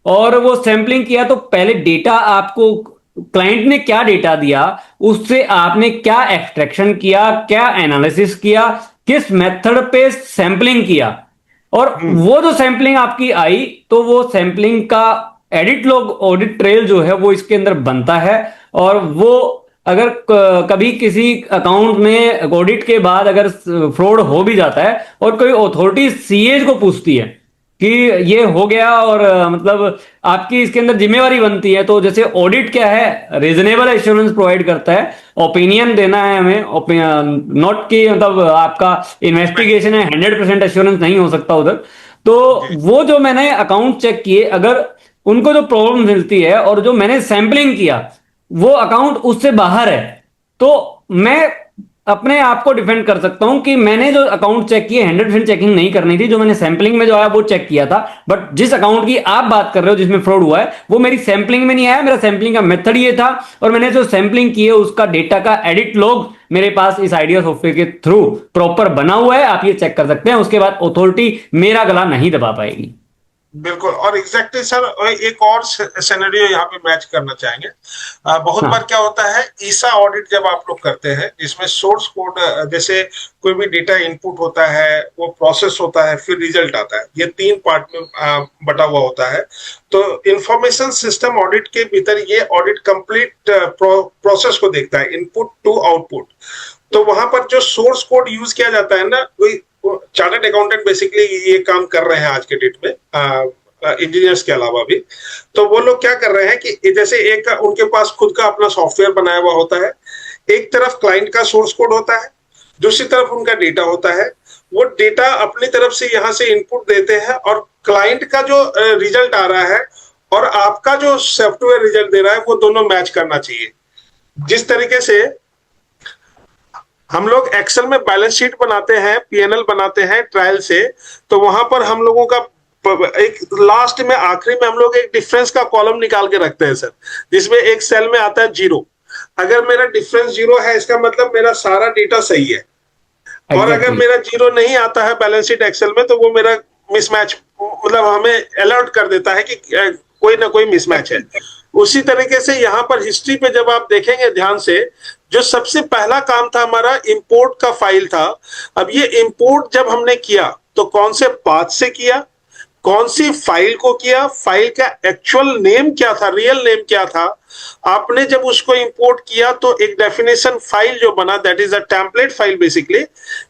और वो सैंपलिंग किया तो पहले डेटा आपको क्लाइंट ने क्या डेटा दिया, उससे आपने क्या एक्सट्रैक्शन किया, क्या एनालिसिस किया, किस मेथड पे सैंपलिंग किया, और वो जो सैंपलिंग आपकी आई तो वो सैंपलिंग का एडिट लॉग, ऑडिट ट्रेल जो है वो इसके अंदर बनता है। और वो अगर कभी किसी अकाउंट में ऑडिट के बाद अगर फ्रॉड हो भी जाता है और कोई अथॉरिटी सीए को पूछती है कि ये हो गया, और मतलब आपकी इसके अंदर जिम्मेवारी बनती है, तो जैसे ऑडिट क्या है, रीजनेबल एश्योरेंस प्रोवाइड करता है, ओपिनियन देना है हमें, नॉट कि मतलब आपका इन्वेस्टिगेशन है 100% एश्योरेंस नहीं हो सकता उधर। तो वो जो मैंने अकाउंट चेक किए, अगर उनको जो प्रॉब्लम मिलती है और जो मैंने सैंपलिंग किया वो अकाउंट उससे बाहर है, तो मैं अपने आप को डिफेंड कर सकता हूं कि मैंने जो अकाउंट चेक किए 100% चेकिंग नहीं करनी थी, जो मैंने सैंपलिंग में जो आया वो चेक किया था। बट जिस अकाउंट की आप बात कर रहे हो जिसमें फ्रॉड हुआ है वो मेरी सैंपलिंग में नहीं आया, मेरा सैंपलिंग का मेथड ये था, और मैंने जो सैंपलिंग की है उसका डेटा का एडिट लॉग मेरे पास इस आइडिया सॉफ्टवेयर के थ्रू प्रॉपर बना हुआ है, आप ये चेक कर सकते हैं। उसके बाद अथॉरिटी मेरा गला नहीं दबा पाएगी। बिल्कुल। और एग्जैक्टली सर एक और सिनेरियो यहाँ पे मैच करना चाहेंगे। बहुत बार क्या होता है, ईसा ऑडिट जब आप लोग करते हैं जिसमें सोर्स कोड, जैसे कोई भी डेटा इनपुट होता है, वो प्रोसेस होता है, फिर रिजल्ट आता है, ये 3 पार्ट में बटा हुआ होता है। तो इंफॉर्मेशन सिस्टम ऑडिट के भीतर ये ऑडिट कंप्लीट प्रोसेस को देखता है, इनपुट टू आउटपुट। तो वहां पर जो सोर्स कोड यूज किया जाता है ना, चार्टर्ड अकाउंटेंट बेसिकली ये काम कर रहे हैं आज के डेट में, इंजीनियर्स के अलावा भी। तो वो लोग क्या कर रहे हैं कि जैसे एक उनके पास खुद का अपना सॉफ्टवेयर बनाया हुआ होता है, एक तरफ क्लाइंट का सोर्स कोड होता है, दूसरी तरफ उनका डेटा होता है। वो डेटा अपनी तरफ से यहाँ से इनपुट देते हैं और क्लाइंट का जो रिजल्ट आ रहा है और आपका जो सॉफ्टवेयर रिजल्ट दे रहा है वो दोनों मैच करना चाहिए। जिस तरीके से हम लोग एक्सेल में बैलेंस शीट बनाते हैं, पीएनएल बनाते हैं ट्रायल से, तो वहां पर हम लोगों का एक लास्ट में आखिरी में हम लोग एक डिफरेंस का कॉलम निकाल के रखते हैं सर, जिसमें एक सेल में आता है 0। अगर मेरा डिफरेंस 0 है इसका मतलब मेरा सारा डेटा सही है, और अगर मेरा 0 नहीं आता है बैलेंस शीट एक्सेल में तो वो मेरा मिसमैच, मतलब हमें अलर्ट कर देता है कि कोई ना कोई मिसमैच है। उसी तरीके से यहाँ पर हिस्ट्री पे जब आप देखेंगे ध्यान से, जो सबसे पहला काम था हमारा इंपोर्ट का फाइल था। अब ये इंपोर्ट जब हमने किया तो कौन से पाथ से किया, कौन सी फाइल को किया, फाइल का एक्चुअल नेम क्या था, रियल नेम क्या था। आपने जब उसको इंपोर्ट किया तो एक डेफिनेशन फाइल जो बना, that is a template file basically.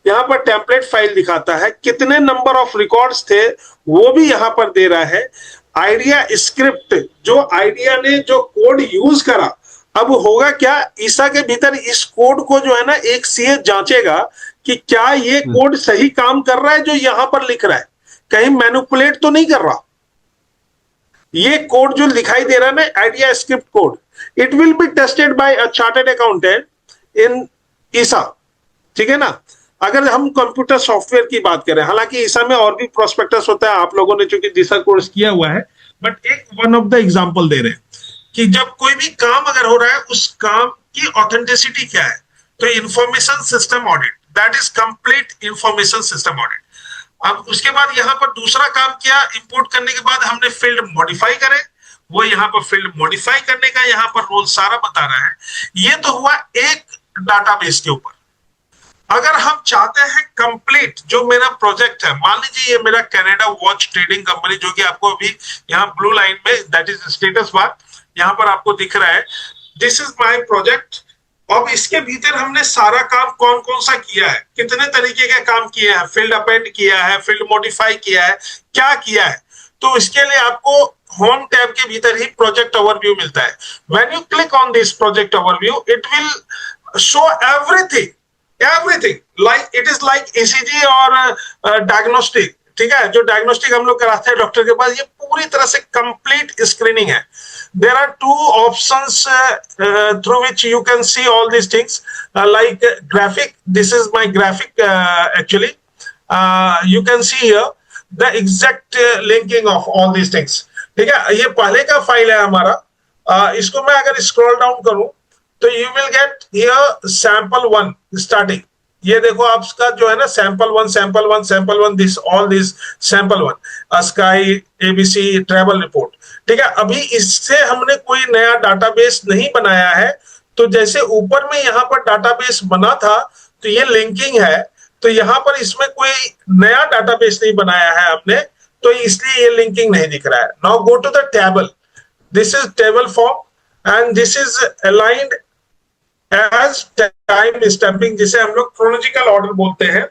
यहाँ पर टेम्पलेट फाइल दिखाता है, कितने नंबर ऑफ रिकॉर्ड्स थे वो भी यहाँ पर दे रहा है। आइडिया स्क्रिप्ट, जो आइडिया ने जो कोड यूज करा, अब होगा क्या, ईसा के भीतर इस कोड को जो है ना एक सीए जांचेगा कि क्या ये कोड सही काम कर रहा है जो यहां पर लिख रहा है, कहीं मैनिपुलेट तो नहीं कर रहा। ये कोड जो दिखाई दे रहा है ना, IDEA script code, it will be tested by a chartered accountant in ISA, ठीक है ना। अगर हम कंप्यूटर सॉफ्टवेयर की बात करें, हालांकि ईसा में और भी प्रोस्पेक्टस होता है, आप लोगों ने चूंकि दिशा कोर्स किया हुआ है, बट एक वन ऑफ द एग्जांपल दे रहे हैं कि जब कोई भी काम अगर हो रहा है, उस काम की ऑथेंटिसिटी क्या है, तो information system audit, that is complete information system audit. अब उसके बाद यहाँ पर दूसरा काम किया, इंपोर्ट करने के बाद हमने फील्ड मॉडिफाई करे, वो यहाँ पर फील्ड मॉडिफाई करने का यहाँ पर रोल सारा बता रहा है। ये तो हुआ एक डाटाबेस के ऊपर। अगर हम चाहते हैं कंप्लीट, जो मेरा प्रोजेक्ट है, मान लीजिए ये मेरा कनाडा वॉच ट्रेडिंग कंपनी, जो कि आपको अभी यहाँ ब्लू लाइन में, दैट इज स्टेटस बार यहाँ पर आपको दिख रहा है, दिस इज माय प्रोजेक्ट। अब इसके भीतर हमने सारा काम कौन कौन सा किया है, कितने तरीके के काम किए हैं, फील्ड अपेंड किया है, फील्ड मॉडिफाई किया है, क्या किया है, तो इसके लिए आपको होम टैब के भीतर ही प्रोजेक्ट ओवरव्यू मिलता है। When you click on this project overview, it will show everything, everything like it is like ECG और डायग्नोस्टिक, ठीक है, जो डायग्नोस्टिक हम लोग कराते हैं डॉक्टर के पास, ये पूरी तरह से कंप्लीट स्क्रीनिंग है। There are two options through which you can see all these things, like graphic. This is my graphic actually. You can see here the exact linking of all these things. ठीक है, ये पहले का file है हमारा। इसको मैं अगर स्क्रॉल डाउन करूं तो you will get here sample 1 starting. ये देखो आपका जो है ना sample one, this all this sample 1, sky, ABC, travel report, ठीक है। अभी इससे हमने कोई नया डाटाबेस नहीं बनाया है, तो जैसे ऊपर में यहाँ पर डाटाबेस बना था तो ये लिंकिंग है, तो यहाँ पर इसमें कोई नया डाटाबेस नहीं बनाया है हमने, तो इसलिए ये लिंकिंग नहीं दिख रहा है। Now go to the table, this is table form and this is aligned as time stamping, जिसे हम लोग क्रोनोलॉजिकल ऑर्डर बोलते हैं।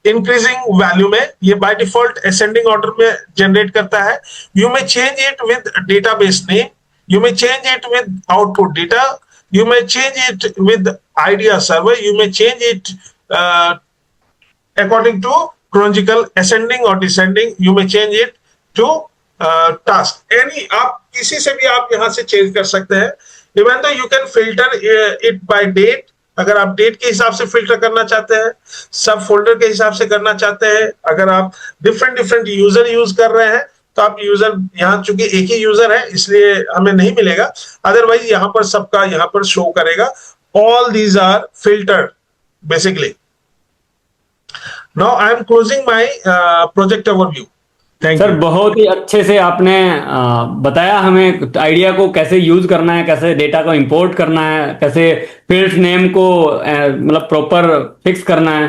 इंक्रीजिंग वैल्यू में ये बाय डिफॉल्ट असेंडिंग ऑर्डर में जनरेट करता है। You may change it with database name, you may change it with output data, you may change it with IDEA server, you may change it according to chronological ascending और descending, you may change it to task, any, आप किसी से भी आप यहां से change कर सकते हैं। Even though you can filter it by date, अगर आप डेट के हिसाब से फिल्टर करना चाहते हैं, सब फोल्डर के हिसाब से करना चाहते हैं, अगर आप डिफरेंट यूजर यूज कर रहे हैं तो आप यूजर, यहाँ चूंकि एक ही यूजर है इसलिए हमें नहीं मिलेगा, अदरवाइज यहाँ पर सबका यहाँ पर शो करेगा। All these are filtered basically. Now I am closing my project overview. Sir बहुत ही अच्छे से आपने बताया हमें आइडिया को कैसे यूज करना है, कैसे डेटा को इंपोर्ट करना है, कैसे फील्ड नेम को मतलब प्रॉपर फिक्स करना है।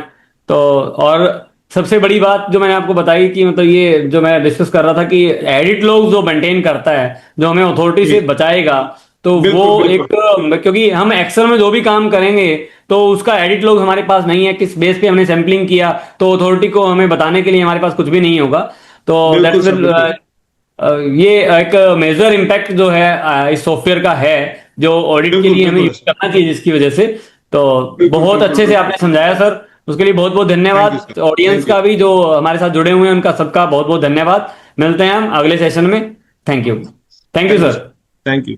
तो और सबसे बड़ी बात जो मैंने आपको बताई कि मतलब ये जो मैं डिस्कस कर रहा था कि एडिट लॉग जो मेंटेन करता है, जो हमें अथॉरिटी से बचाएगा, तो वो एक, क्योंकि हम एक्सेल में जो भी काम करेंगे तो उसका एडिट लॉग हमारे पास नहीं है, किस बेस पे हमने सैंपलिंग किया, तो अथॉरिटी को हमें बताने के लिए हमारे पास कुछ भी नहीं होगा। तो ये एक मेजर इम्पैक्ट जो है इस सॉफ्टवेयर का है, जो ऑडिट के लिए हमें यूज करना चाहिए, जिसकी वजह से। तो बहुत अच्छे से आपने समझाया सर, उसके लिए बहुत बहुत धन्यवाद। ऑडियंस का भी जो हमारे साथ जुड़े हुए हैं उनका सबका बहुत बहुत धन्यवाद। मिलते हैं हम अगले सेशन में। Thank you sir. Thank you.